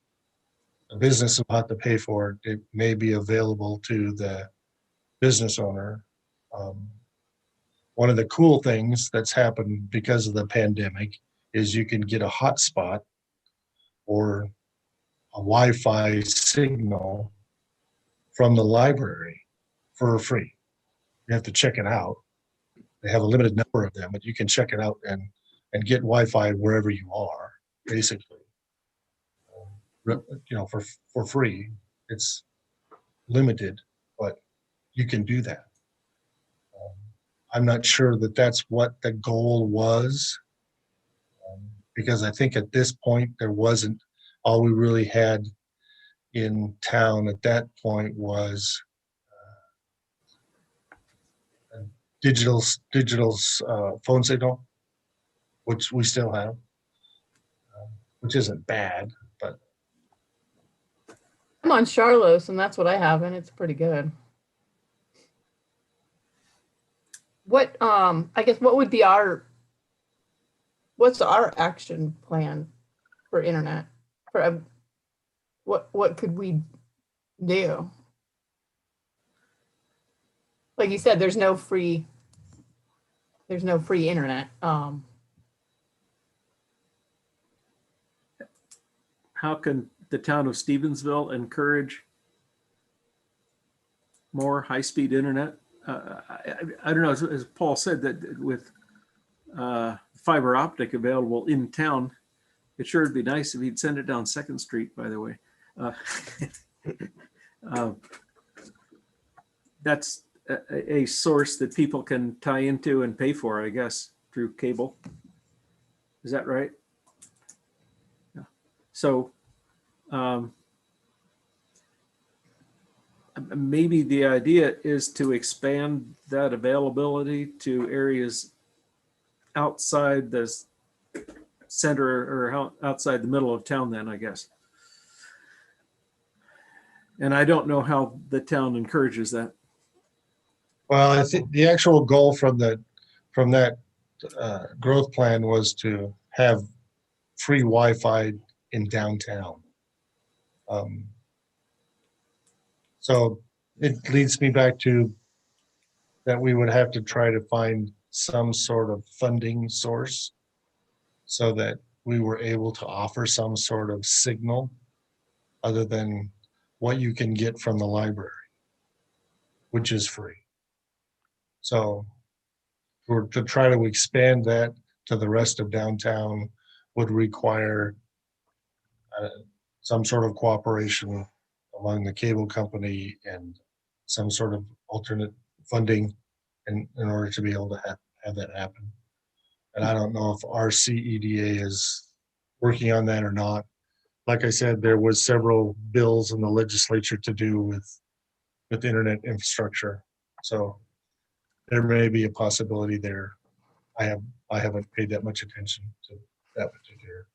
the business will have to pay for it. It may be available to the business owner. One of the cool things that's happened because of the pandemic is you can get a hotspot or a Wi-Fi signal from the library for free. You have to check it out. They have a limited number of them, but you can check it out and get Wi-Fi wherever you are, basically. For free. It's limited, but you can do that. I'm not sure that that's what the goal was, because I think at this point there wasn't, all we really had in town at that point was digital phone signal, which we still have, which isn't bad, but I'm on Charlos, and that's what I have, and it's pretty good. What I guess what would be what's our action plan for internet? For what could we do? Like you said, there's no free internet. How can the town of Stevensville encourage more high-speed internet? I don't know, as Paul said, that with fiber optic available in town, it sure would be nice if he'd send it down 2nd Street, by the way. That's a source that people can tie into and pay for, I guess, through cable. Is that right? Yeah. So maybe the idea is to expand that availability to areas outside the center or outside the middle of town then, I guess. And I don't know how the town encourages that. well, I think the actual goal from that growth plan was to have free Wi-Fi in downtown. So it leads me back to that we would have to try to find some sort of funding source so that we were able to offer some sort of signal other than what you can get from the library, which is free. So to try to expand that to the rest of downtown would require some sort of cooperation among the cable company and some sort of alternate funding in order to be able to have that happen. And I don't know if our CEDA is working on that or not. Like I said, there was several bills in the legislature to do with internet infrastructure. So there may be a possibility there. I haven't paid that much attention to that particular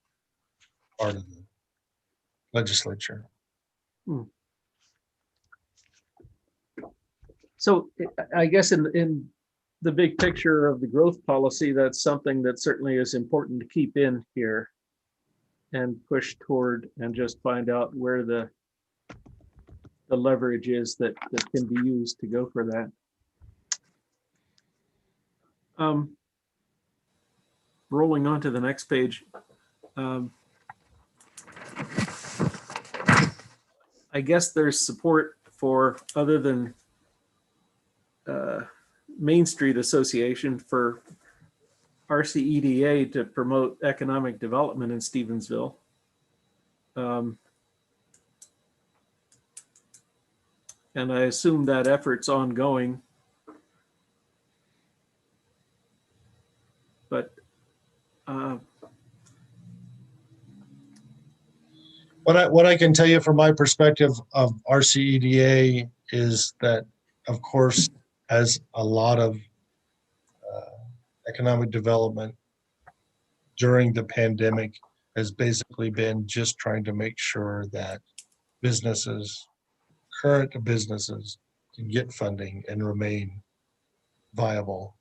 part of the legislature. So I guess in the big picture of the growth policy, that's something that certainly is important to keep in here and push toward and just find out where the leverage is that can be used to go for that. Rolling on to the next page. I guess there's support for, other than Main Street Association, for RCEDA to promote economic development in Stevensville. And I assume that effort's ongoing. But What I can tell you from my perspective of RCEDA is that, of course, as a lot of economic development during the pandemic has basically been just trying to make sure that businesses, current businesses, can get funding and remain viable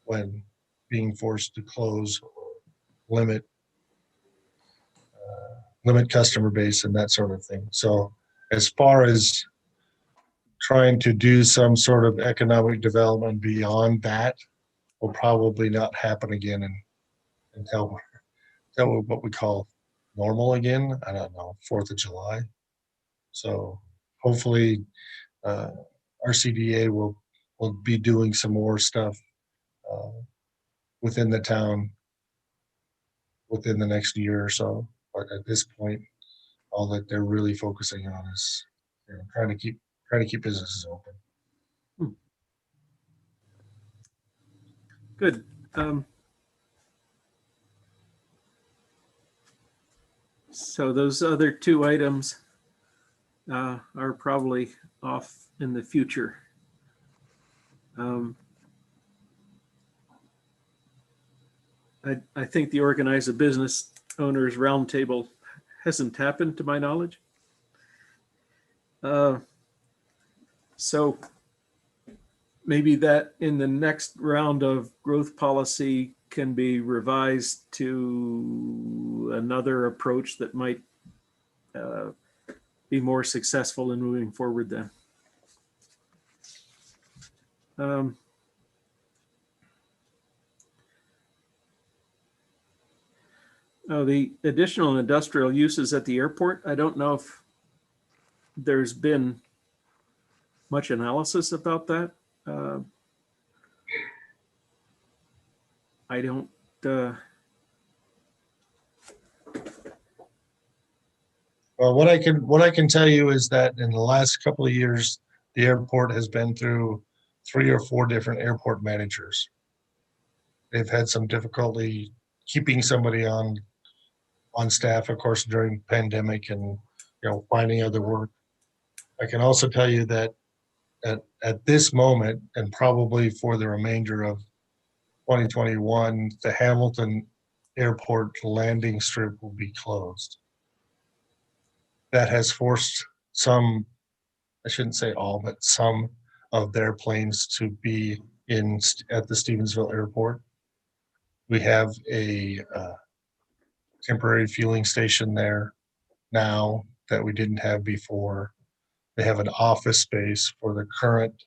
when being forced to close, limit customer base and that sort of thing. So as far as trying to do some sort of economic development beyond that will probably not happen again until what we call normal again. I don't know, 4th of July. So hopefully RCDA will be doing some more stuff within the town within the next year or so. But at this point, all that they're really focusing on is trying to keep businesses open. good. So those other two items are probably off in the future. I think the Organize a Business Owners Roundtable hasn't happened to my knowledge. So maybe that in the next round of growth policy can be revised to another approach that might be more successful in moving forward then. The additional industrial uses at the airport, I don't know if there's been much analysis about that. I don't. Well, what I can tell you is that in the last couple of years, the airport has been through 3 or 4 different airport managers. They've had some difficulty keeping somebody on staff, of course, during the pandemic, and finding other work. I can also tell you that at this moment, and probably for the remainder of 2021, the Hamilton Airport landing strip will be closed. That has forced some, I shouldn't say all, but some of their planes to be at the Stevensville Airport. We have a temporary fueling station there now that we didn't have before. They have an office space for the current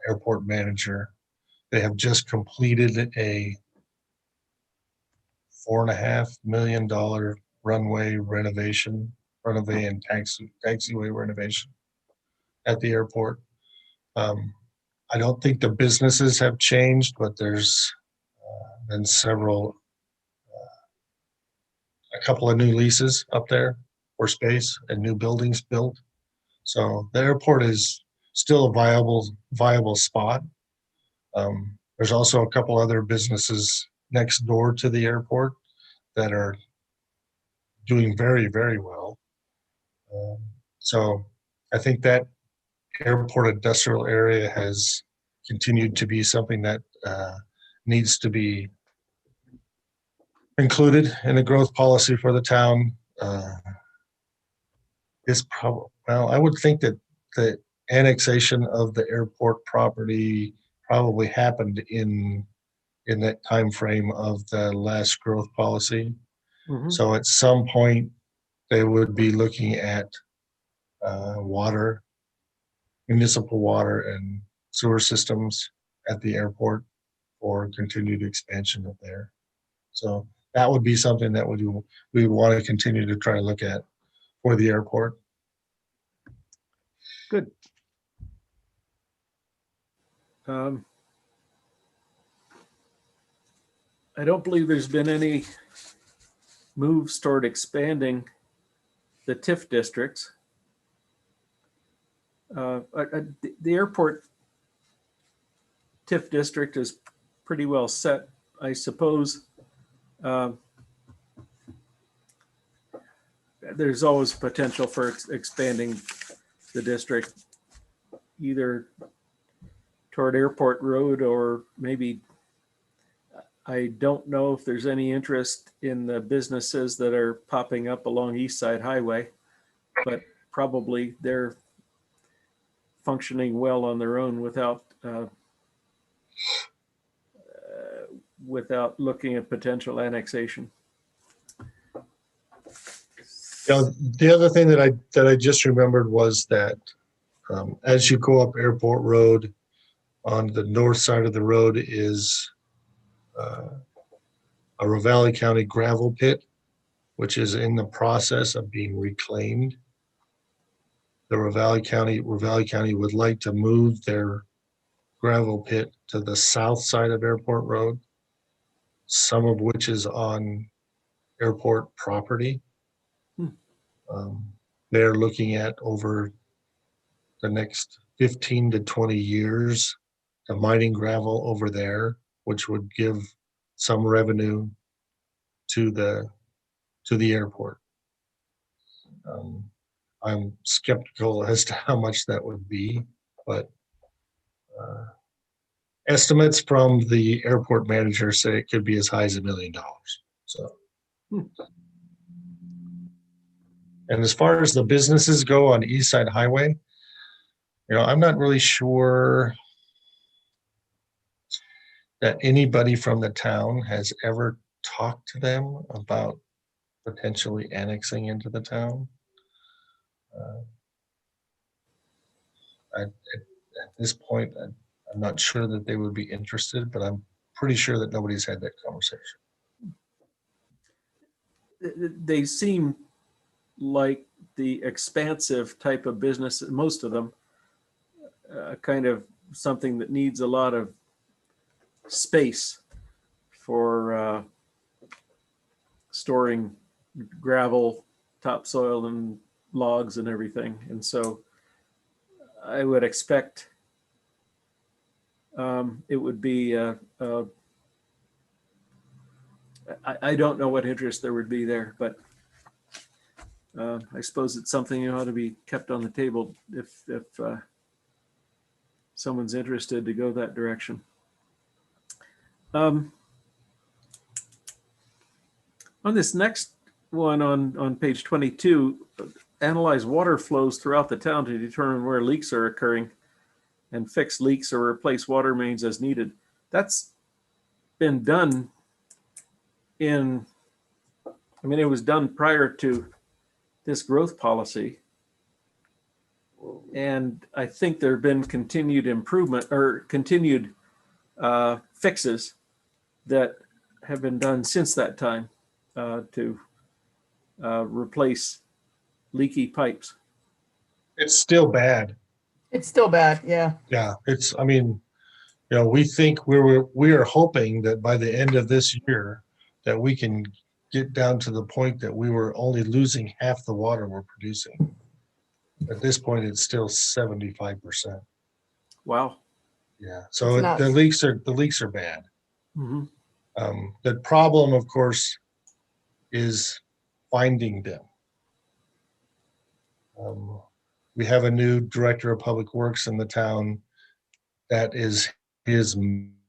airport manager. They have just completed a $4.5 million runway and taxiway renovation at the airport. I don't think the businesses have changed, but there's been a couple of new leases up there. for space and new buildings built. So the airport is still a viable spot. There's also a couple other businesses next door to the airport that are doing very, very well. So I think that airport industrial area has continued to be something that needs to be included in the growth policy for the town. Well, I would think that the annexation of the airport property probably happened in that time frame of the last growth policy. Mhm. So at some point, they would be looking at water, municipal water and sewer systems at the airport for continued expansion up there. So that would be something that we would want to continue to try to look at for the airport. Good. I don't believe there's been any moves toward expanding the TIF districts. The airport TIF district is pretty well set, I suppose. There's always potential for expanding the district, either toward Airport Road or maybe, I don't know if there's any interest in the businesses that are popping up along East Side Highway, but probably they're functioning well on their own without looking at potential annexation. The other thing that I just remembered was that as you go up Airport Road, on the north side of the road is a Ravalli County gravel pit, which is in the process of being reclaimed. The Ravalli County would like to move their gravel pit to the south side of Airport Road, some of which is on airport property. They're looking at over the next 15 to 20 years of mining gravel over there, which would give some revenue to the airport. I'm skeptical as to how much that would be, but estimates from the airport manager say it could be as high as $1 million. So, and as far as the businesses go on East Side Highway, I'm not really sure that anybody from the town has ever talked to them about potentially annexing into the town. At this point, I'm not sure that they would be interested, but I'm pretty sure that nobody's had that conversation. They seem like the expansive type of business, most of them, kind of something that needs a lot of space for storing gravel, topsoil, and logs and everything. And so I would expect it would be, I don't know what interest there would be there, but I suppose it's something that ought to be kept on the table if someone's interested to go that direction. On this next one on page 22, analyze water flows throughout the town to determine where leaks are occurring and fix leaks or replace water mains as needed. That's been done it was done prior to this growth policy. And I think there have been continued improvement or continued fixes that have been done since that time to replace leaky pipes. It's still bad. It's still bad, yeah. Yeah, we think we are hoping that by the end of this year that we can get down to the point that we were only losing half the water we're producing. At this point, it's still 75%. Wow. Yeah, It's so nuts. the leaks are bad. Mhm. The problem, of course, is finding them. We have a new director of public works in the town. That is his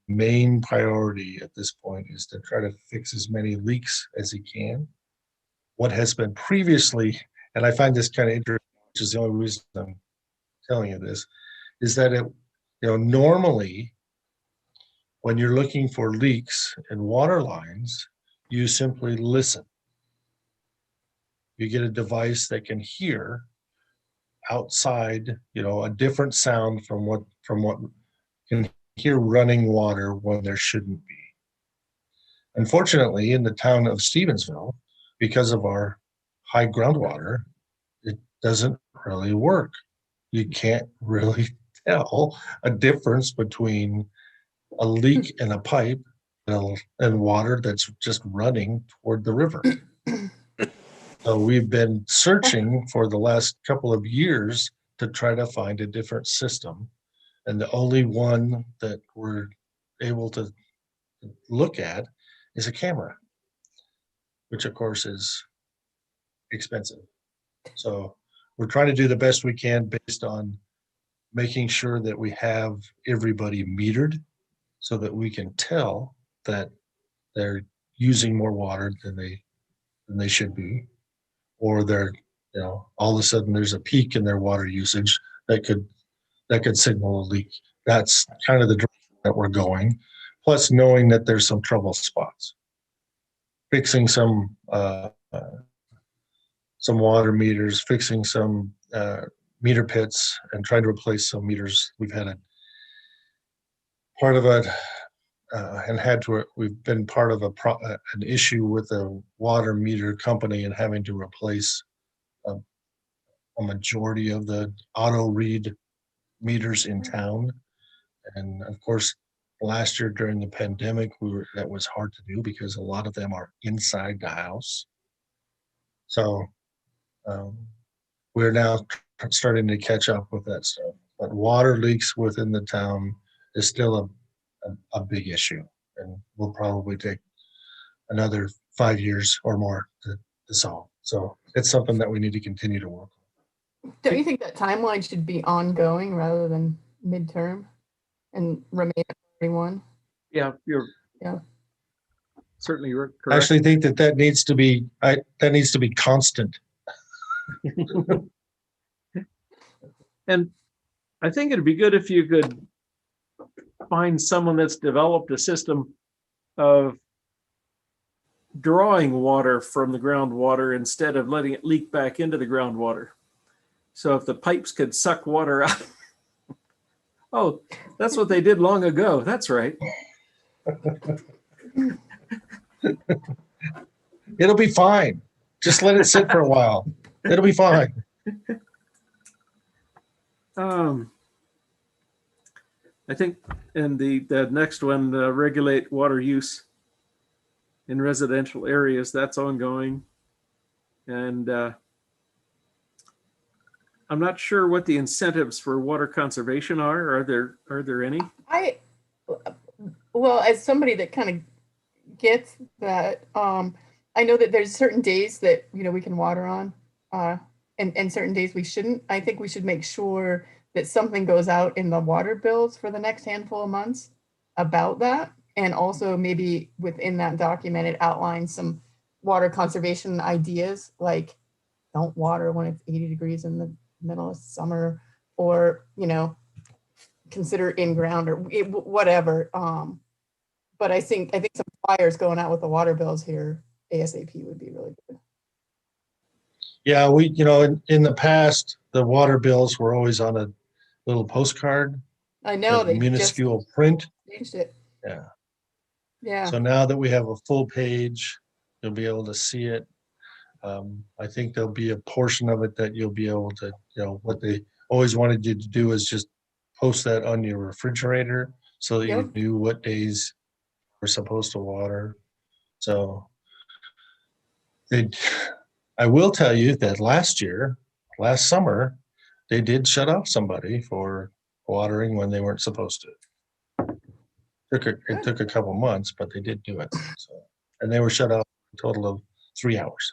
main priority at this point, is to try to fix as many leaks as he can. What has been previously, and I find this kind of interesting, which is the only reason I'm telling you this, is that normally when you're looking for leaks in water lines, you simply listen. You get a device that can hear outside, a different sound from what can hear running water when there shouldn't be. Unfortunately, in the town of Stevensville, because of our high groundwater, it doesn't really work. You can't really tell a difference between a leak in a pipe and water that's just running toward the river. So we've been searching for the last couple of years to try to find a different system. And the only one that we're able to look at is a camera, which of course is expensive. So we're trying to do the best we can based on making sure that we have everybody metered so that we can tell that they're using more water than they should be, or they're, all of a sudden there's a peak in their water usage that could signal a leak. That's kind of the direction that we're going. Plus, knowing that there's some trouble spots, fixing some water meters, fixing some meter pits, and trying to replace some meters. We've had a part of it. We've been part of an issue with a water meter company and having to replace a majority of the auto read meters in town. And of course, last year during the pandemic, that was hard to do because a lot of them are inside the house. So we're now starting to catch up with that stuff. But water leaks within the town is still a big issue, and will probably take another 5 years or more to solve. So it's something that we need to continue to work on. Don't you think that timeline should be ongoing rather than midterm and remain at 31? Yeah, you're Yeah. certainly I correct. actually think that needs to be constant. And I think it'd be good if you could find someone that's developed a system of drawing water from the groundwater instead of letting it leak back into the groundwater. So if the pipes could suck water out. Oh, that's what they did long ago. That's right. It'll be fine. Just let it sit for a while. It'll be fine. I think, and the next one, regulate water use in residential areas, that's ongoing. And I'm not sure what the incentives for water conservation are. Are there any? Well, as somebody that kind of gets that, I know that there's certain days that, we can water on, and certain days we shouldn't. I think we should make sure that something goes out in the water bills for the next handful of months about that. And also maybe within that document, it outlines some water conservation ideas, like don't water when it's 80 degrees in the middle of summer, or, consider in ground or whatever. But I think some flyers going out with the water bills here ASAP would be really good. Yeah, we, in the past, the water bills were always on a little postcard. I know they minuscule print. Changed it. Yeah. Yeah. So now that we have a full page, you'll be able to see it. I think there'll be a portion of it that you'll be able to, what they always wanted you to do is just post that on your refrigerator so that you knew what days we're supposed to water. So They, I will tell you that last summer, they did shut off somebody for watering when they weren't supposed to. It took a couple months, but they did do it. So, and they were shut off a total of 3 hours.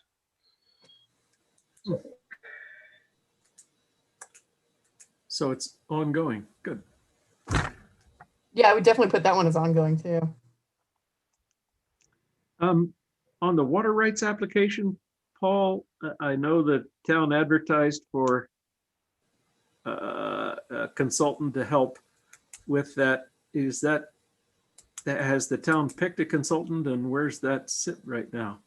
So it's ongoing. Good. Yeah, I would definitely put that one as ongoing too. On the water rights application, Paul, I know the town advertised for a consultant to help with that. Is that has the town picked a consultant, and where's that sit right now?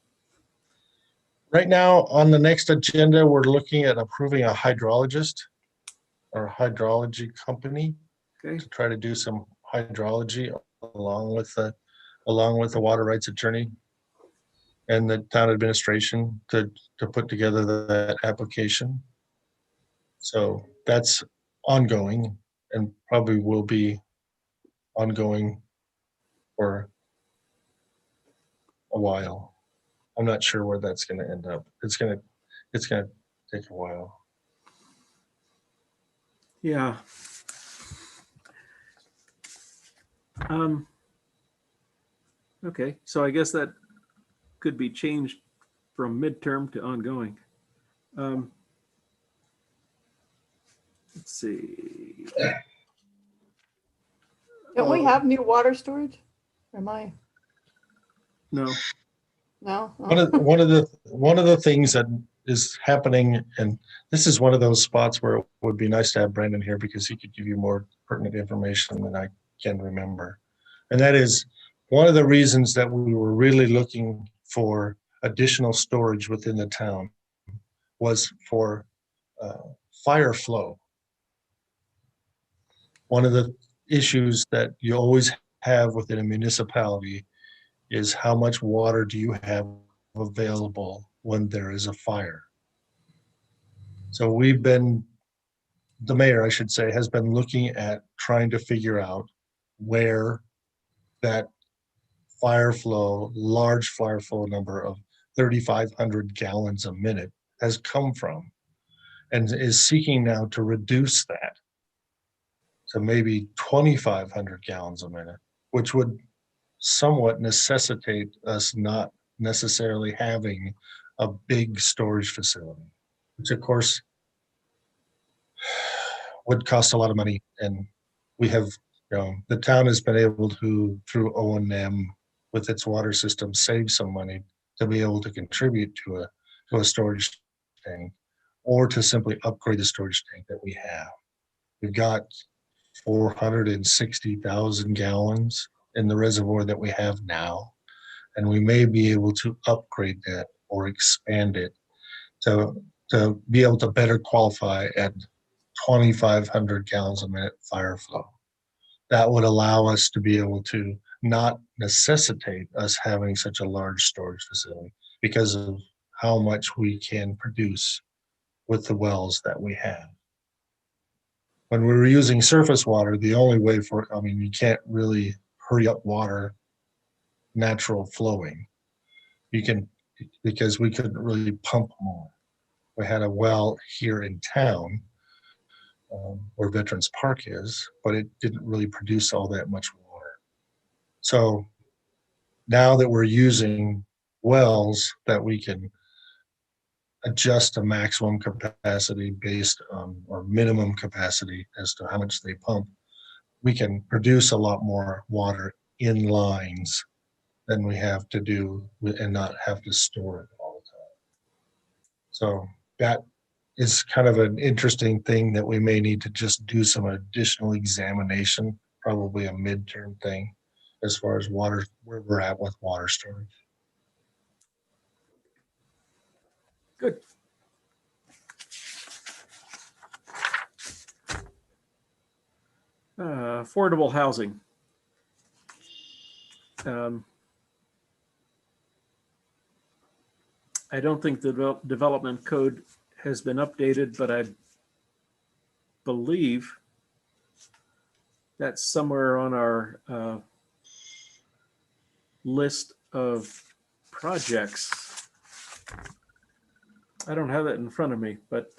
Right now, on the next agenda, we're looking at approving a hydrologist or hydrology company Okay. to try to do some hydrology along with the water rights attorney and the town administration to put together that application. So that's ongoing and probably will be ongoing for a while. I'm not sure where that's going to end up. It's going to take a while. Yeah. Okay, so I guess that could be changed from midterm to ongoing. Let's see. Don't we have new water storage? Or am I? No. No? One of the things that is happening, and this is one of those spots where it would be nice to have Brandon here because he could give you more pertinent information than I can remember. And that is one of the reasons that we were really looking for additional storage within the town was for fire flow. One of the issues that you always have within a municipality is how much water do you have available when there is a fire. So the mayor, I should say, has been looking at trying to figure out where that large fire flow number of 3,500 gallons a minute has come from, and is seeking now to reduce that to maybe 2,500 gallons a minute, which would somewhat necessitate us not necessarily having a big storage facility, which of course would cost a lot of money. And we have, the town has been able to, through O&M with its water system, save some money to be able to contribute to a storage tank, or to simply upgrade the storage tank that we have. We've got 460,000 gallons in the reservoir that we have now, and we may be able to upgrade that or expand it to be able to better qualify at 2,500 gallons a minute fire flow. That would allow us to be able to not necessitate us having such a large storage facility because of how much we can produce with the wells that we have. When we were using surface water, the only way you can't really hurry up water natural flowing. Because we couldn't really pump more. We had a well here in town where Veterans Park is, but it didn't really produce all that much water. So now that we're using wells that we can adjust to maximum capacity based on, or minimum capacity as to how much they pump, we can produce a lot more water in lines than we have to do and not have to store it all the time. So that is kind of an interesting thing that we may need to just do some additional examination, probably a midterm thing, as far as where we're at with water storage. Good. Affordable housing. I don't think the development code has been updated, but I believe that's somewhere on our list of projects I don't have that in front of me, but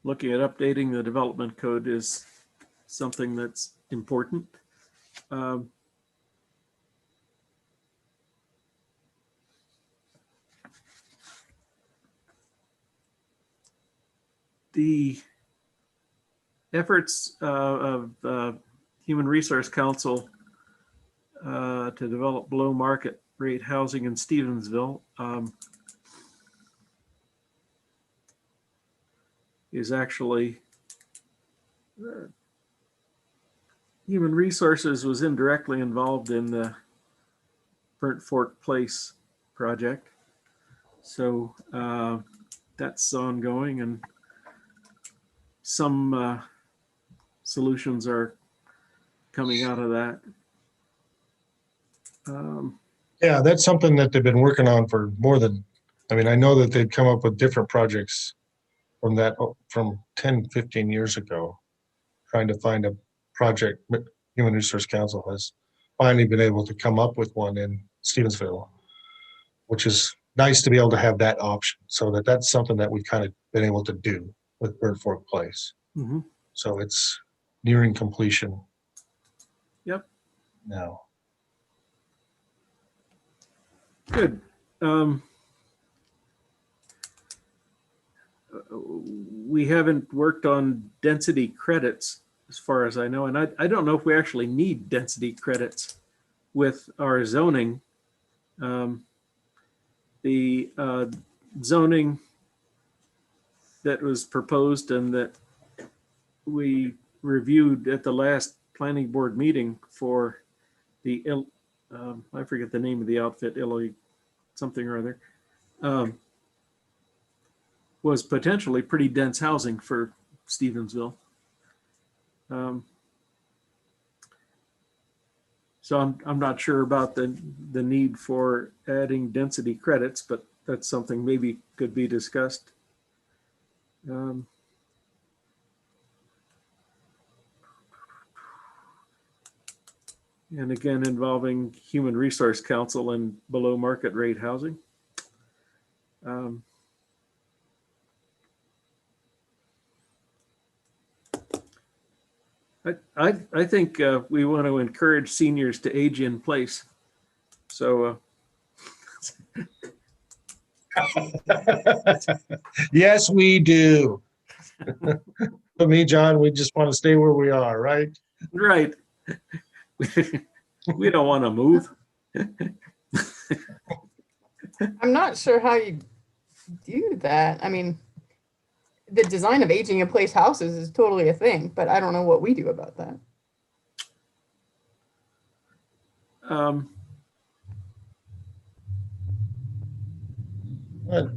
looking at updating the development code is something that's important. Um, the efforts of Human Resource Council to develop below market rate housing in Stevensville is actually Human Resources was indirectly involved in the Burnt Fork Place project. So that's ongoing, and some solutions are coming out of that. Yeah, that's something that they've been working on for more than, I mean, I know that they've come up with different projects from 10, 15 years ago, trying to find a project. Human Resource Council has finally been able to come up with one in Stevensville, which is nice to be able to have that option. So that's something that we've kind of been able to do with Burnt Fork Place. Mm-hmm. So it's nearing completion. Yep. Now. Good. We haven't worked on density credits as far as I know, and I don't know if we actually need density credits with our zoning. The zoning that was proposed and that we reviewed at the last planning board meeting for the I forget the name of the outfit, Illinois something or other, was potentially pretty dense housing for Stevensville. So I'm not sure about the need for adding density credits, but that's something maybe could be discussed. And again, involving Human Resource Council and below market rate housing. I think we want to encourage seniors to age in place. So Yes, we do. For me, John, we just want to stay where we are, right? right. We don't want to move. I'm not sure how you do that. I mean, the design of aging in place houses is totally a thing, but I don't know what we do about that.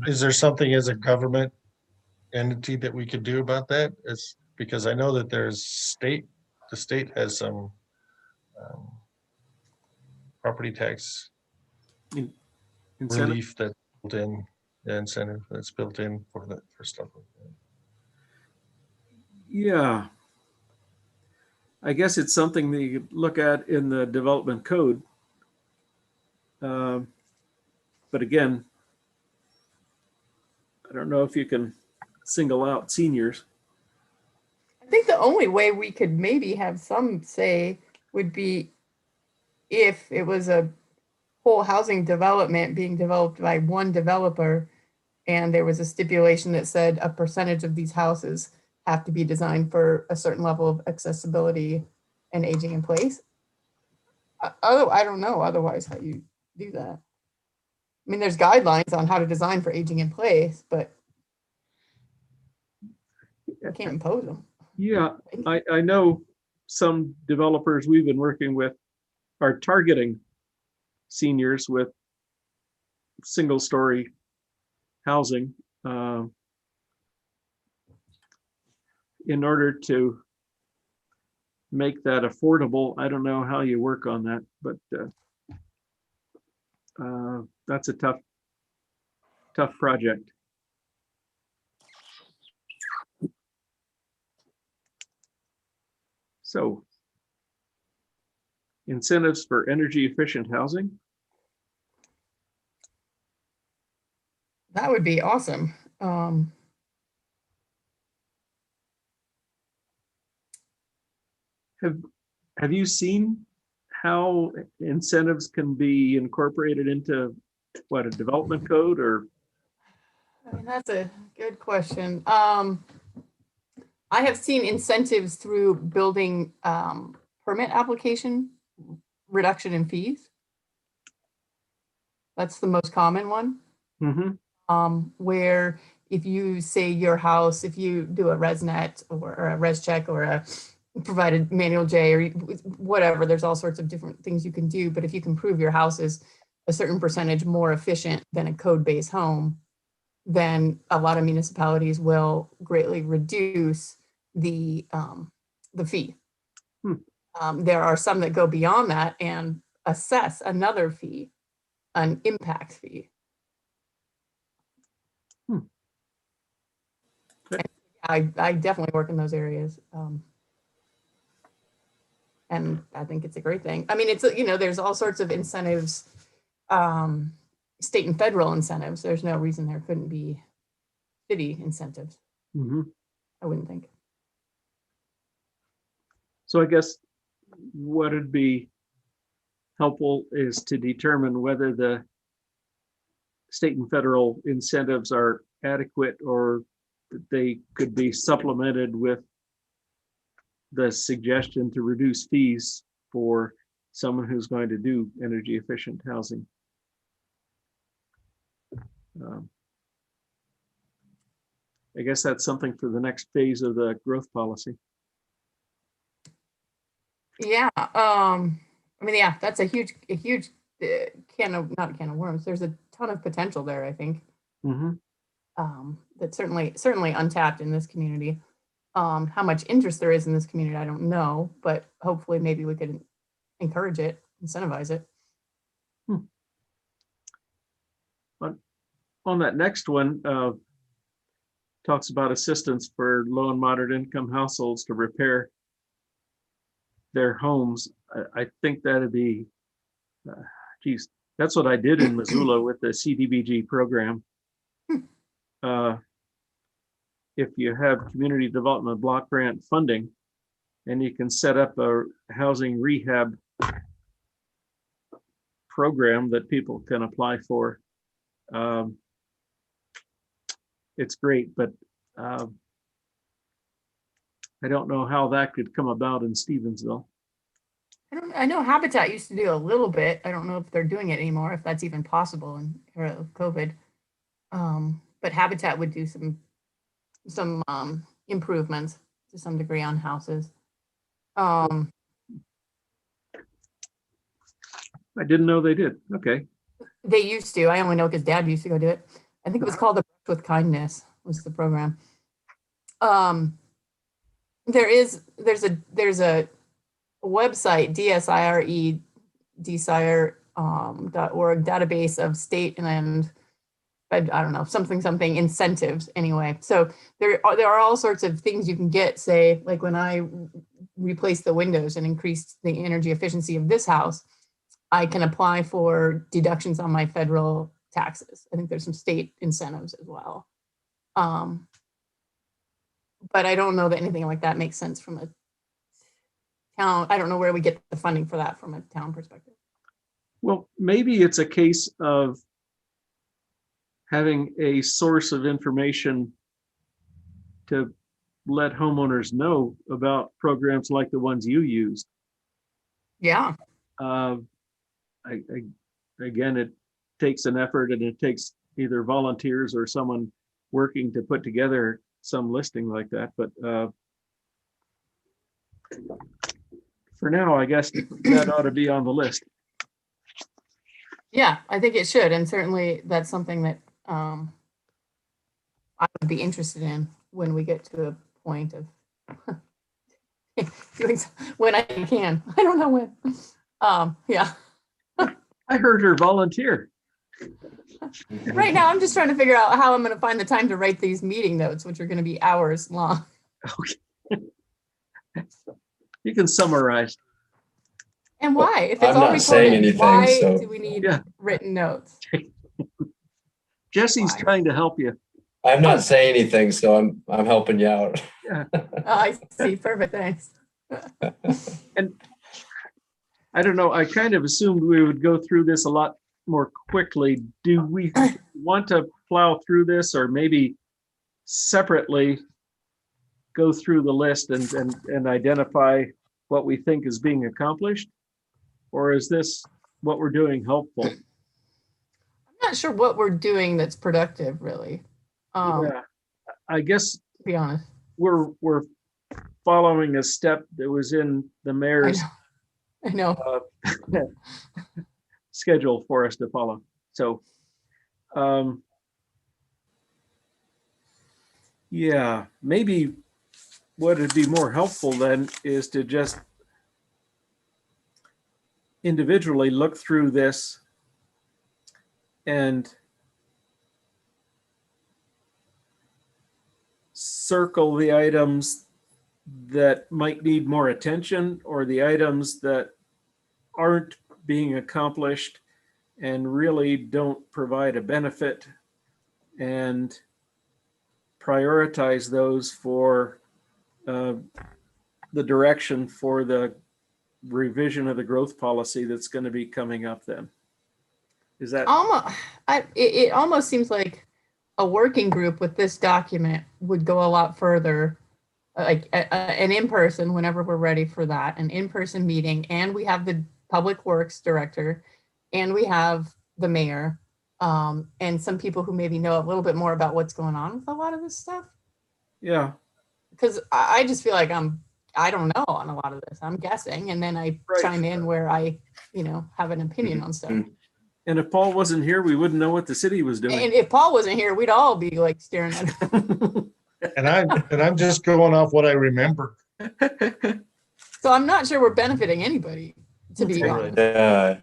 Is there something as a government entity that we could do about that? It's because I know that the state has some property tax Incentive. relief that's built in, the incentive that's built in for stuff like that. Yeah. I guess it's something that you look at in the development code. But again, I don't know if you can single out seniors. I think the only way we could maybe have some say would be if it was a whole housing development being developed by one developer and there was a stipulation that said a percentage of these houses have to be designed for a certain level of accessibility and aging in place. I don't know otherwise how you do that. I mean, there's guidelines on how to design for aging in place, but you can't impose them. Yeah, I know some developers we've been working with are targeting seniors with single story housing in order to make that affordable. I don't know how you work on that, but that's a tough project. So incentives for energy efficient housing. That would be awesome. Have you seen how incentives can be incorporated into what, a development code or? I mean, that's a good question. I have seen incentives through building permit application reduction in fees. That's the most common one. Where if you say your house, if you do a ResNet or a ResCheck or a provided manual J or whatever, there's all sorts of different things you can do. But if you can prove your house is a certain percentage more efficient than a code-based home, then a lot of municipalities will greatly reduce the fee. There are some that go beyond that and assess another fee, an impact fee. I definitely work in those areas. And I think it's a great thing. I mean, it's, you know, there's all sorts of incentives, state and federal incentives. There's no reason there couldn't be city incentives. I wouldn't think. So I guess what would be helpful is to determine whether the state and federal incentives are adequate or that they could be supplemented with the suggestion to reduce fees for someone who's going to do energy efficient housing. I guess that's something for the next phase of the growth policy. Yeah. I mean, yeah, that's a huge not a can of worms. There's a ton of potential there, I think. That's certainly untapped in this community. How much interest there is in this community, I don't know, but hopefully maybe we could encourage it, incentivize it. On that next one, talks about assistance for low and moderate income households to repair their homes. I think that'd be, geez, that's what I did in Missoula with the CDBG program. If you have community development block grant funding and you can set up a housing rehab program that people can apply for, it's great, but I don't know how that could come about in Stevensville. I know Habitat used to do a little bit. I don't know if they're doing it anymore, if that's even possible in era of COVID. But Habitat would do some improvements to some degree on houses. I didn't know they did. Okay. They used to. I only know because Dad used to go do it. I think it was called the Brush with Kindness was the program. There's a website, DSIRE.org, database of state and I don't know, something incentives anyway. So there are all sorts of things you can get, say, like when I replaced the windows and increased the energy efficiency of this house, I can apply for deductions on my federal taxes. I think there's some state incentives as well. But I don't know that anything like that makes sense from a town. I don't know where we get the funding for that from a town perspective. Well, maybe it's a case of having a source of information to let homeowners know about programs like the ones you used. Yeah. Again, it takes an effort and it takes either volunteers or someone working to put together some listing like that. But for now, I guess that ought to be on the list. Yeah, I think it should. And certainly that's something that I would be interested in when we get to a point of doing when I can. I don't know when. Yeah. I heard her volunteer. Right now, I'm just trying to figure out how I'm going to find the time to write these meeting notes, which are going to be hours long. Okay. You can summarize. And why? If it's I'm all not saying recorded, anything, why so- do we need Yeah. written notes? Jesse's Why? trying to help you. I'm not saying anything, so I'm helping you out. Yeah. Oh, I see. Perfect. Thanks. And I don't know, I kind of assumed we would go through this a lot more quickly. Do we want to plow through this, or maybe separately go through the list and identify what we think is being accomplished? Or is this what we're doing helpful? I'm not sure what we're doing that's productive, really. Yeah, I guess To be honest. we're following a step that was in the I mayor's know. I know. schedule for us to follow. So, yeah, maybe what would be more helpful then is to just individually look through this and circle the items that might need more attention, or the items that aren't being accomplished and really don't provide a benefit, and prioritize those for the direction for the revision of the growth policy that's going to be coming up then. Is that? It almost seems like a working group with this document would go a lot further, like an in-person, whenever we're ready for that, an in-person meeting, and we have the public works director, and we have the mayor, and some people who maybe know a little bit more about what's going on with a lot of this stuff. Yeah. Because I just feel like I don't know on a lot of this. I'm guessing, and then I Right. chime in where I, have an opinion on stuff. And if Paul wasn't here, we wouldn't know what the city was doing. And if Paul wasn't here, we'd all be like staring at him. And I'm just going off what I remember. So I'm not sure we're benefiting anybody, to be honest.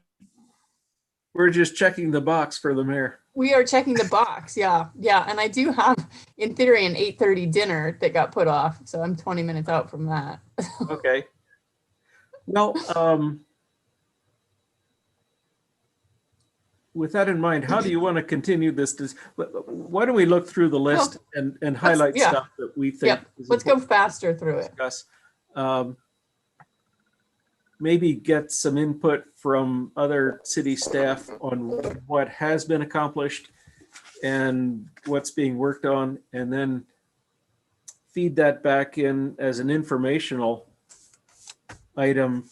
We're just checking the box for the mayor. We are checking the box, yeah. And I do have, in theory, an 8:30 dinner that got put off, so I'm 20 minutes out from that. Okay. Well, with that in mind, how do you want to continue this? Why don't we look through the list and highlight yeah. stuff that we think Yep, is let's go important faster through to it. discuss? Maybe get some input from other city staff on what has been accomplished and what's being worked on, and then feed that back in as an informational item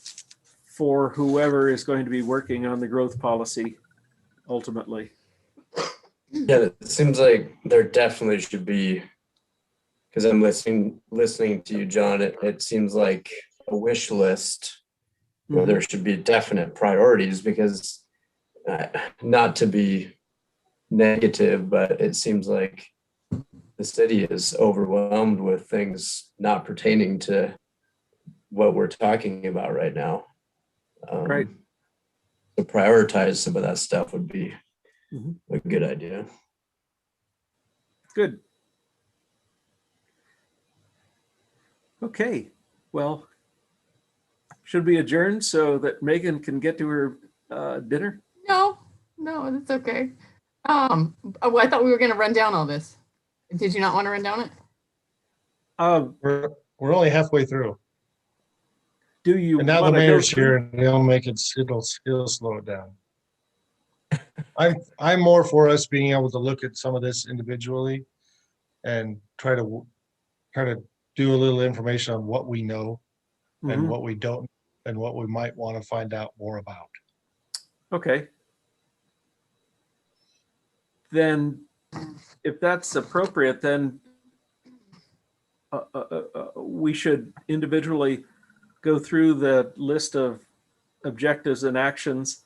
for whoever is going to be working on the growth policy ultimately. Yeah, it seems like there definitely should be, because I'm listening to you, John, it seems like a wish list where there should be definite priorities, because not to be negative, but it seems like the city is overwhelmed with things not pertaining to what we're talking about right now. Right. To prioritize some of that stuff would be Mhm. a good idea. Good. Okay, well, should we adjourn so that Megan can get to her dinner? No, that's okay. Oh, I thought we were gonna run down all this. Did you not want to run down it? We're only halfway through. Do you And now the wanna go mayor's through? here and he'll make it, it'll slow it down. I'm more for us being able to look at some of this individually and try to do a little information on what we know and Mhm. what we don't, and what we might want to find out more about. Okay. Then, if that's appropriate, then we should individually go through the list of objectives and actions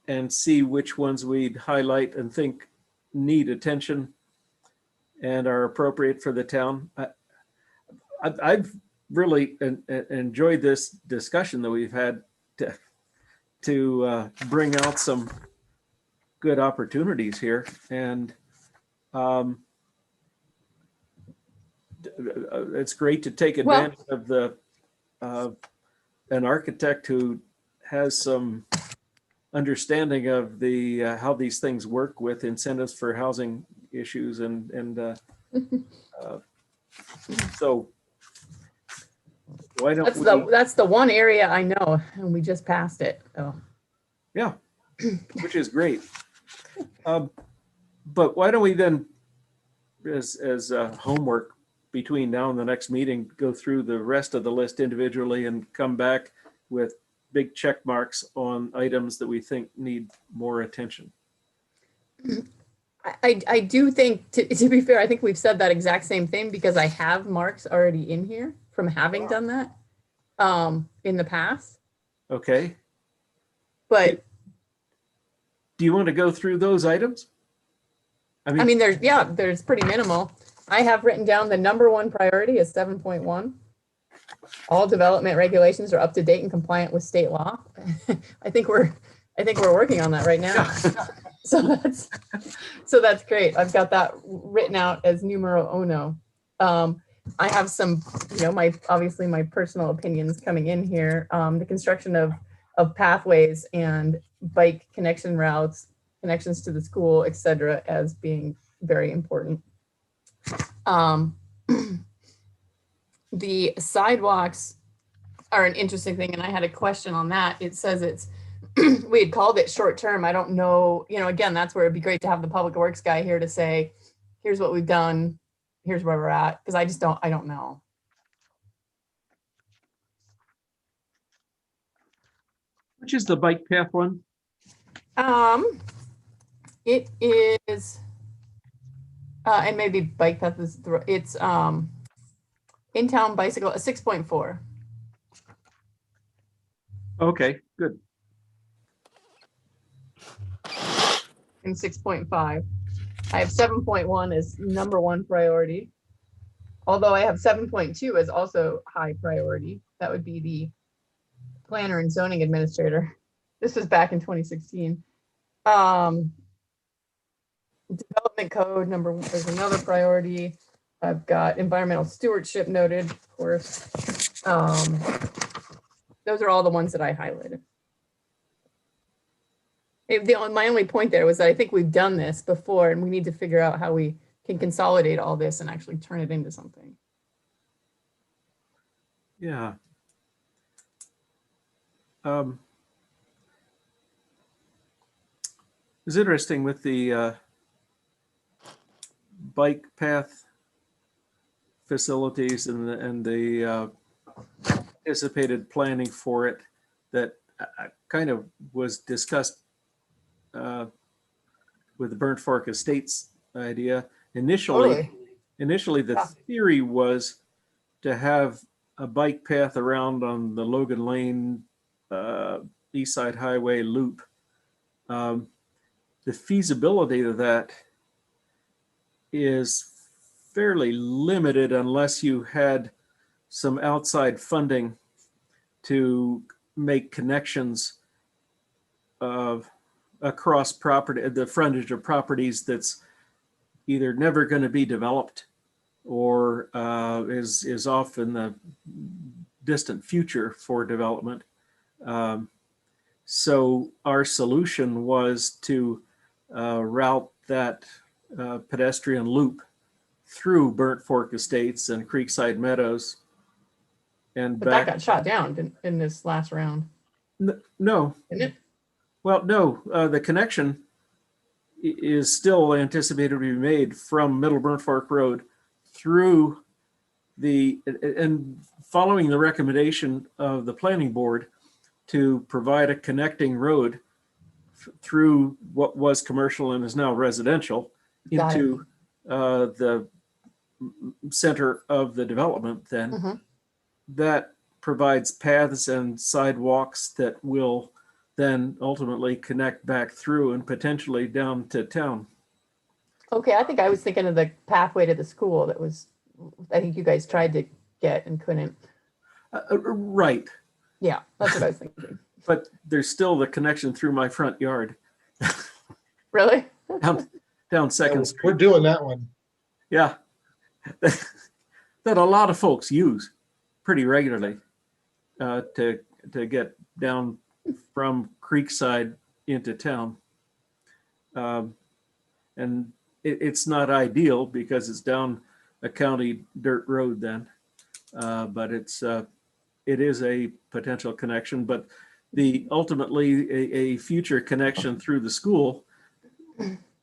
and see which ones we'd highlight and think need attention and are appropriate for the town. I've really enjoyed this discussion that we've had to bring out some good opportunities here, and it's great to take advantage of the an architect who has some understanding of the how these things work with incentives for housing issues so why don't That's the one area I know, and we just passed it. Oh, yeah, which is great. But why don't we then, as homework between now and the next meeting, go through the rest of the list individually and come back with big check marks on items that we think need more attention. I do think, to be fair, I think we've said that exact same thing because I have marks already in here from having done that in the past. Okay. But do you want to go through those items? I mean, there's pretty minimal. I have written down the number one priority is 7.1. All development regulations are up to date and compliant with state law. I think we're working on that right now. So that's great. I've got that written out as numero uno. I have some, obviously my personal opinions coming in here. The construction of pathways and bike connection routes, connections to the school, etc., as being very important. The sidewalks are an interesting thing, and I had a question on that. It says we had called it short term. I don't know, again, that's where it'd be great to have the public works guy here to say, here's what we've done, here's where we're at, because I don't know. Which is the bike path one? It is, and maybe bike path is, it's in-town bicycle, a 6.4. Okay, good. And 6.5. I have 7.1 as number one priority. Although I have 7.2 as also high priority. That would be the planner and zoning administrator. This was back in 2016. Development code number one is another priority. I've got environmental stewardship noted, of course. Those are all the ones that I highlighted. My only point there was that I think we've done this before and we need to figure out how we can consolidate all this and actually turn it into something. Yeah. It's interesting with the bike path facilities and the anticipated planning for it that kind of was discussed with the Burnt Fork Estates idea. Initially, the theory was to have a bike path around on the Logan Lane East Side Highway loop. The feasibility of that is fairly limited unless you had some outside funding to make connections across property, the frontage of properties that's either never going to be developed or is off in the distant future for development. So our solution was to route that pedestrian loop through Burnt Fork Estates and Creekside Meadows and but back. That got shot down in this last round. No. Didn't it? Well, no, the connection is still anticipated to be made from Middle Burnt Fork Road through and following the recommendation of the planning board to provide a connecting road through what was commercial and is now residential into the center of the development then. Mm-hmm. That provides paths and sidewalks that will then ultimately connect back through and potentially down to town. Okay, I think I was thinking of the pathway to the school that was, I think you guys tried to get and couldn't. Right. Yeah, that's what I was thinking. But there's still the connection through my front yard. Really? down Second Street. We're doing that one. Yeah. That a lot of folks use pretty regularly to get down from Creekside into town. And it's not ideal because it's down a county dirt road then, but it is a potential connection. But the ultimately a future connection through the school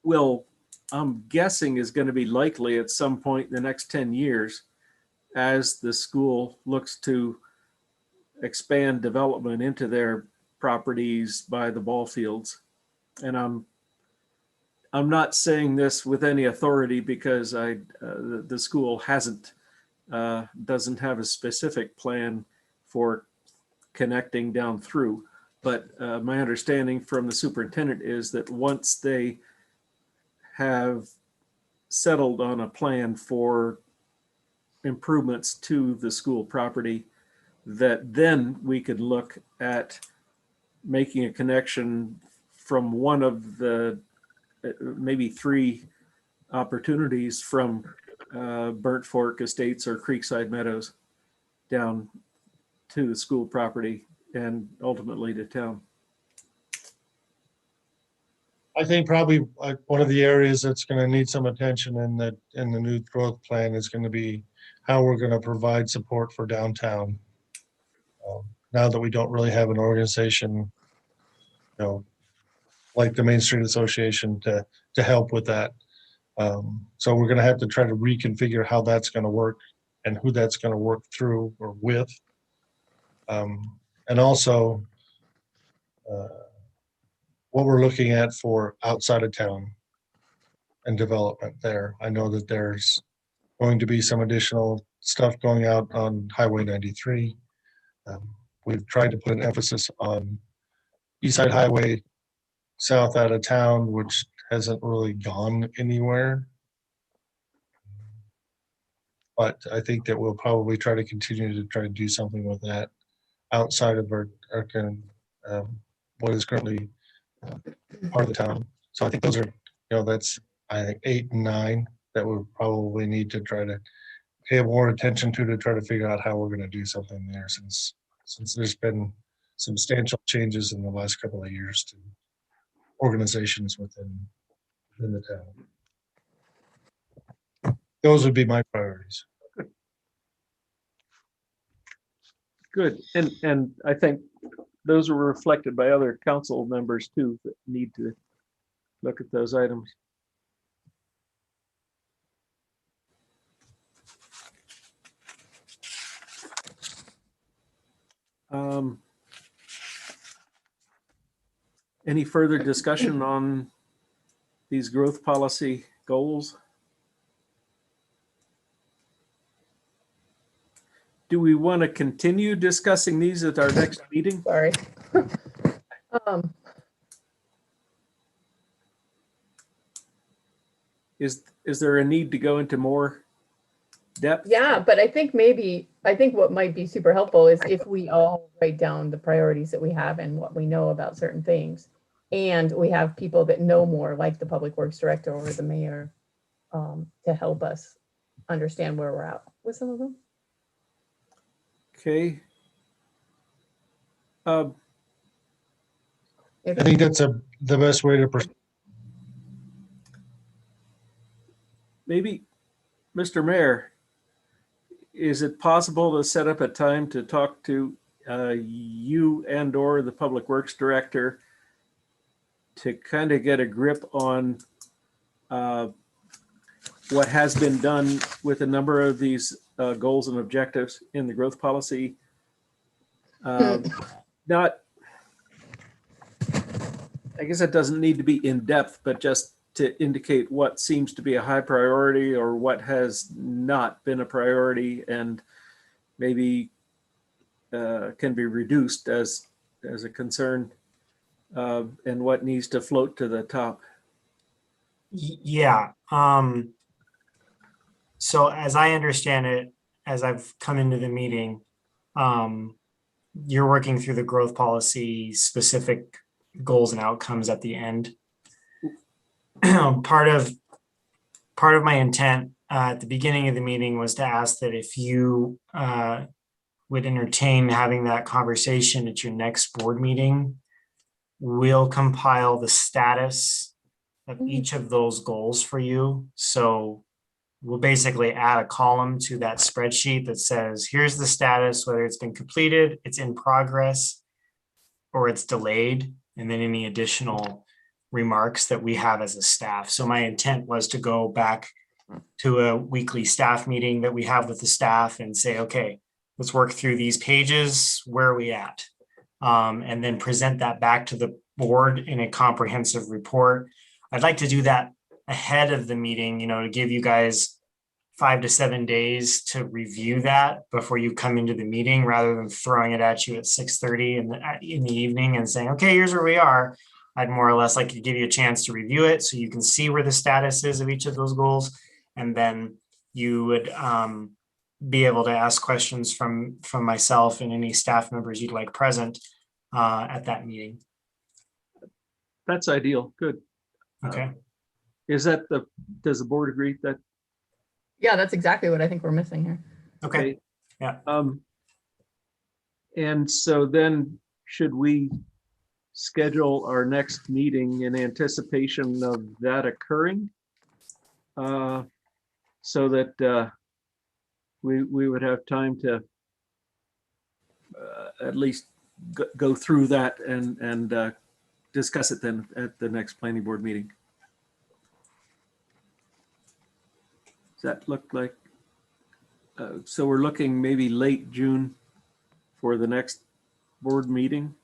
will, I'm guessing, is going to be likely at some point in the next 10 years as the school looks to expand development into their properties by the ball fields. And I'm not saying this with any authority because the school doesn't have a specific plan for connecting down through. But my understanding from the superintendent is that once they have settled on a plan for improvements to the school property, that then we could look at making a connection from one of the maybe 3 opportunities from Burnt Fork Estates or Creekside Meadows down to the school property and ultimately to town. I think probably like one of the areas that's going to need some attention in the new growth plan is going to be how we're going to provide support for downtown. Now that we don't really have an organization, like the Main Street Association to help with that. So we're going to have to try to reconfigure how that's going to work and who that's going to work through or with. And also what we're looking at for outside of town and development there. I know that there's going to be some additional stuff going out on Highway 93. We've tried to put an emphasis on East Side Highway south out of town, which hasn't really gone anywhere. But I think that we'll probably try to continue to try to do something with that outside of our what is currently part of the town. So I think those are, that's, I think 8 and 9 that we'll probably need to try to pay more attention to try to figure out how we're going to do something there since there's been substantial changes in the last couple of years to organizations within the town. Those would be my priorities. Good. And I think those are reflected by other council members too that need to look at those items. Any further discussion on these growth policy goals? Do we want to continue discussing these at our next meeting? Sorry. Is there a need to go into more depth? Yeah, but I think what might be super helpful is if we all write down the priorities that we have and what we know about certain things. And we have people that know more, like the public works director or the mayor, to help us understand where we're at with some of them. Okay. I think that's the best way to proceed. Maybe, Mr. Mayor, is it possible to set up a time to talk to you and or the public works director to kind of get a grip on what has been done with a number of these goals and objectives in the growth policy? Not, I guess it doesn't need to be in depth, but just to indicate what seems to be a high priority or what has not been a priority and maybe can be reduced as a concern, and what needs to float to the top. Yeah. So as I understand it, as I've come into the meeting, you're working through the growth policy specific goals and outcomes at the end. Part of my intent at the beginning of the meeting was to ask that if you would entertain having that conversation at your next board meeting, we'll compile the status of Mhm. each of those goals for you. So we'll basically add a column to that spreadsheet that says, here's the status, whether it's been completed, it's in progress, or it's delayed, and then any additional remarks that we have as a staff. So my intent was to go back to a weekly staff meeting that we have with the staff and say, okay, let's work through these pages. Where are we at? And then present that back to the board in a comprehensive report. I'd like to do that ahead of the meeting, to give you guys 5 to 7 days to review that before you come into the meeting, rather than throwing it at you at 6:30 in the evening and saying, okay, here's where we are. I'd more or less like to give you a chance to review it so you can see where the status is of each of those goals. And then you would be able to ask questions from myself and any staff members you'd like present at that meeting. That's ideal. Good. Okay. Does the board agree that? Yeah, that's exactly what I think we're missing here. Okay. Yeah. And so then should we schedule our next meeting in anticipation of that occurring? So that we would have time to at least go through that and discuss it then at the next planning board meeting. Does that look like? So we're looking maybe late June for the next board meeting.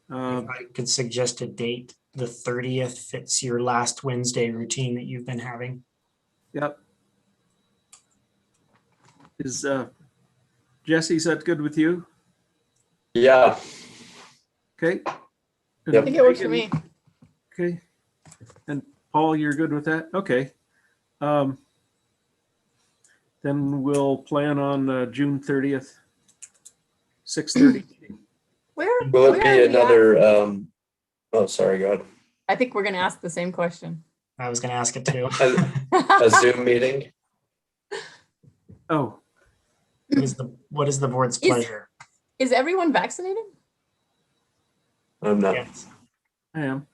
If I could suggest a date, the 30th fits your last Wednesday routine that you've been having. Yep. Is Jesse, is that good with you? Yeah, Okay. Yep. I think it works for me. Okay. And Paul, you're good with that? Okay. Then we'll plan on June 30th, 6:30. Where? will it where are be we another, at? oh, sorry, go ahead. I think we're going to ask the same question. I was going to ask it too. A Zoom meeting? Oh, What is the board's Is- pleasure? Is everyone vaccinated? I'm not. Yes. I am.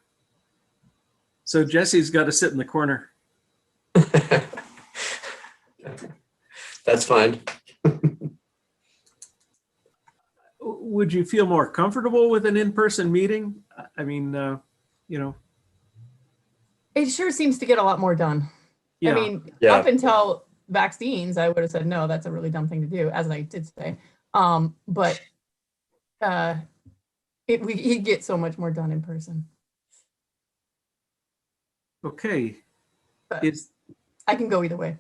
So Jesse's got to sit in the corner. That's fine. Would you feel more comfortable with an in-person meeting? I mean, It sure seems to get a lot more done. yeah. I mean, Yeah. up until vaccines, I would have said, no, that's a really dumb thing to do, as I did say. But you get so much more done in person. Okay. But Is I can go either way.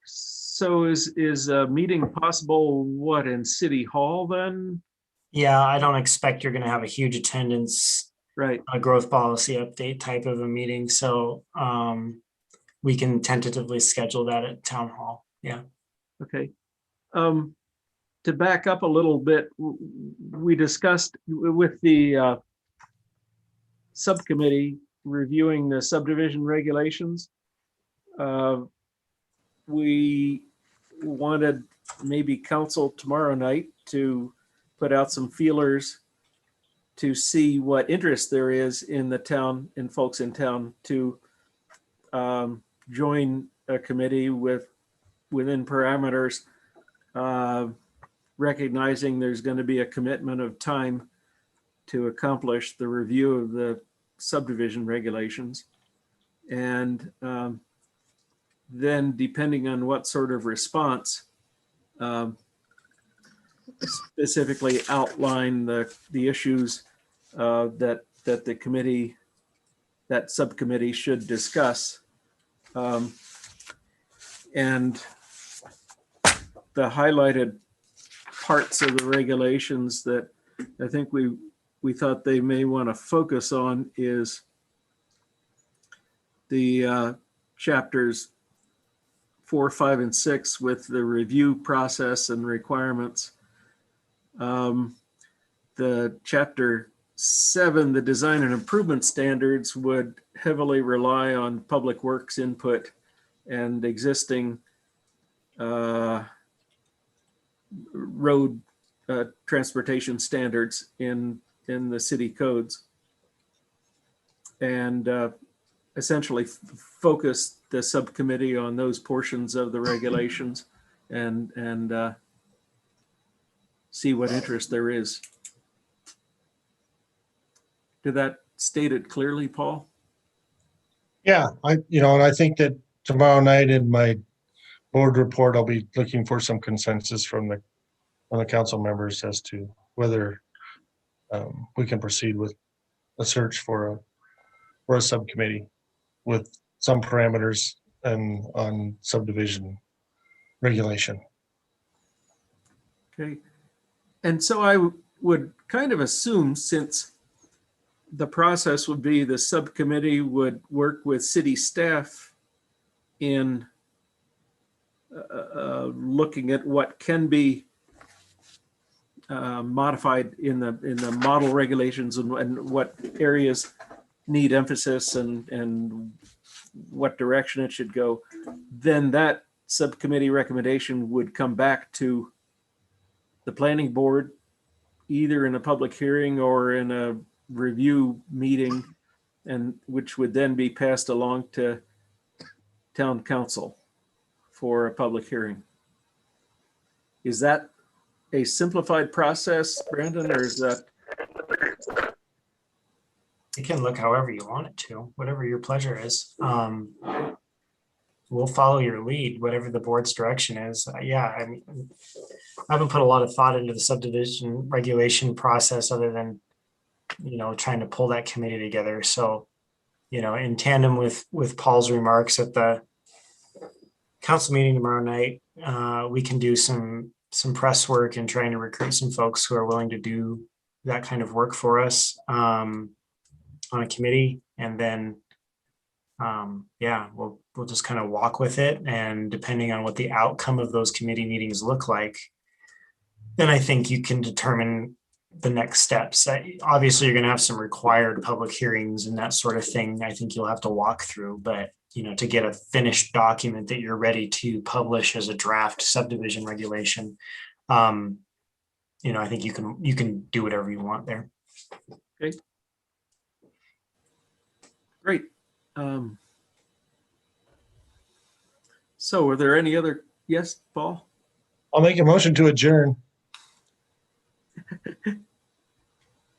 so is a meeting possible, what, in City Hall then? Yeah, I don't expect you're going to have a huge attendance, Right. a growth policy update type of a meeting. So we can tentatively schedule that at town hall. Yeah. Okay. To back up a little bit, we discussed with the subcommittee reviewing the subdivision regulations. We wanted maybe council tomorrow night to put out some feelers to see what interest there is in the town, in folks in town, to join a committee within parameters, recognizing there's going to be a commitment of time to accomplish the review of the subdivision regulations. And then depending on what sort of response, specifically outline the issues that the committee, that subcommittee should discuss. And the highlighted parts of the regulations that I think we thought they may want to focus on is the chapters 4, 5, and 6 with the review process and requirements. The chapter 7, the design and improvement standards, would heavily rely on public works input and existing road transportation standards in in the city codes, and essentially focus the subcommittee on those portions of the regulations and see what interest there is. Did that state it clearly, Paul? Yeah, and I think that tomorrow night in my board report, I'll be looking for some consensus from the council members as to whether we can proceed with a search for a subcommittee with some parameters and on subdivision regulation. Okay. And so I would kind of assume, since the process would be the subcommittee would work with city staff in looking at what can be modified in the model regulations and what areas need emphasis and what direction it should go, then that subcommittee recommendation would come back to the planning board, either in a public hearing or in a review meeting, and which would then be passed along to town council for a public hearing. Is that a simplified process, Brandon, or is that? You can look however you want it to, whatever your pleasure is. We'll follow your lead, whatever the board's direction is. Yeah, I mean, I haven't put a lot of thought into the subdivision regulation process other than, trying to pull that committee together. So, in tandem with Paul's remarks at the council meeting tomorrow night, we can do some press work and trying to recruit some folks who are willing to do that kind of work for us on a committee. And then, we'll just kind of walk with it. And depending on what the outcome of those committee meetings look like, then I think you can determine the next steps. Obviously, you're going to have some required public hearings and that sort of thing. I think you'll have to walk through, but to get a finished document that you're ready to publish as a draft subdivision regulation, I think you can do whatever you want there. Okay. Great. So are there any other? Yes, Paul? I'll make a motion to adjourn.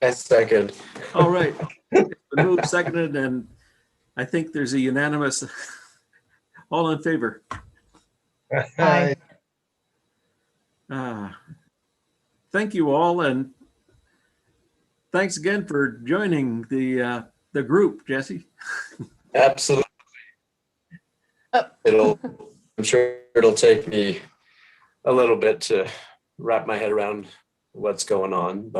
I second. All right. It's been moved, seconded, and I think there's a unanimous, all in favor. Aye. Thank you all, and thanks again for joining the group, Jesse. Absolutely. I'm sure it'll take me a little bit to wrap my head around what's going on, but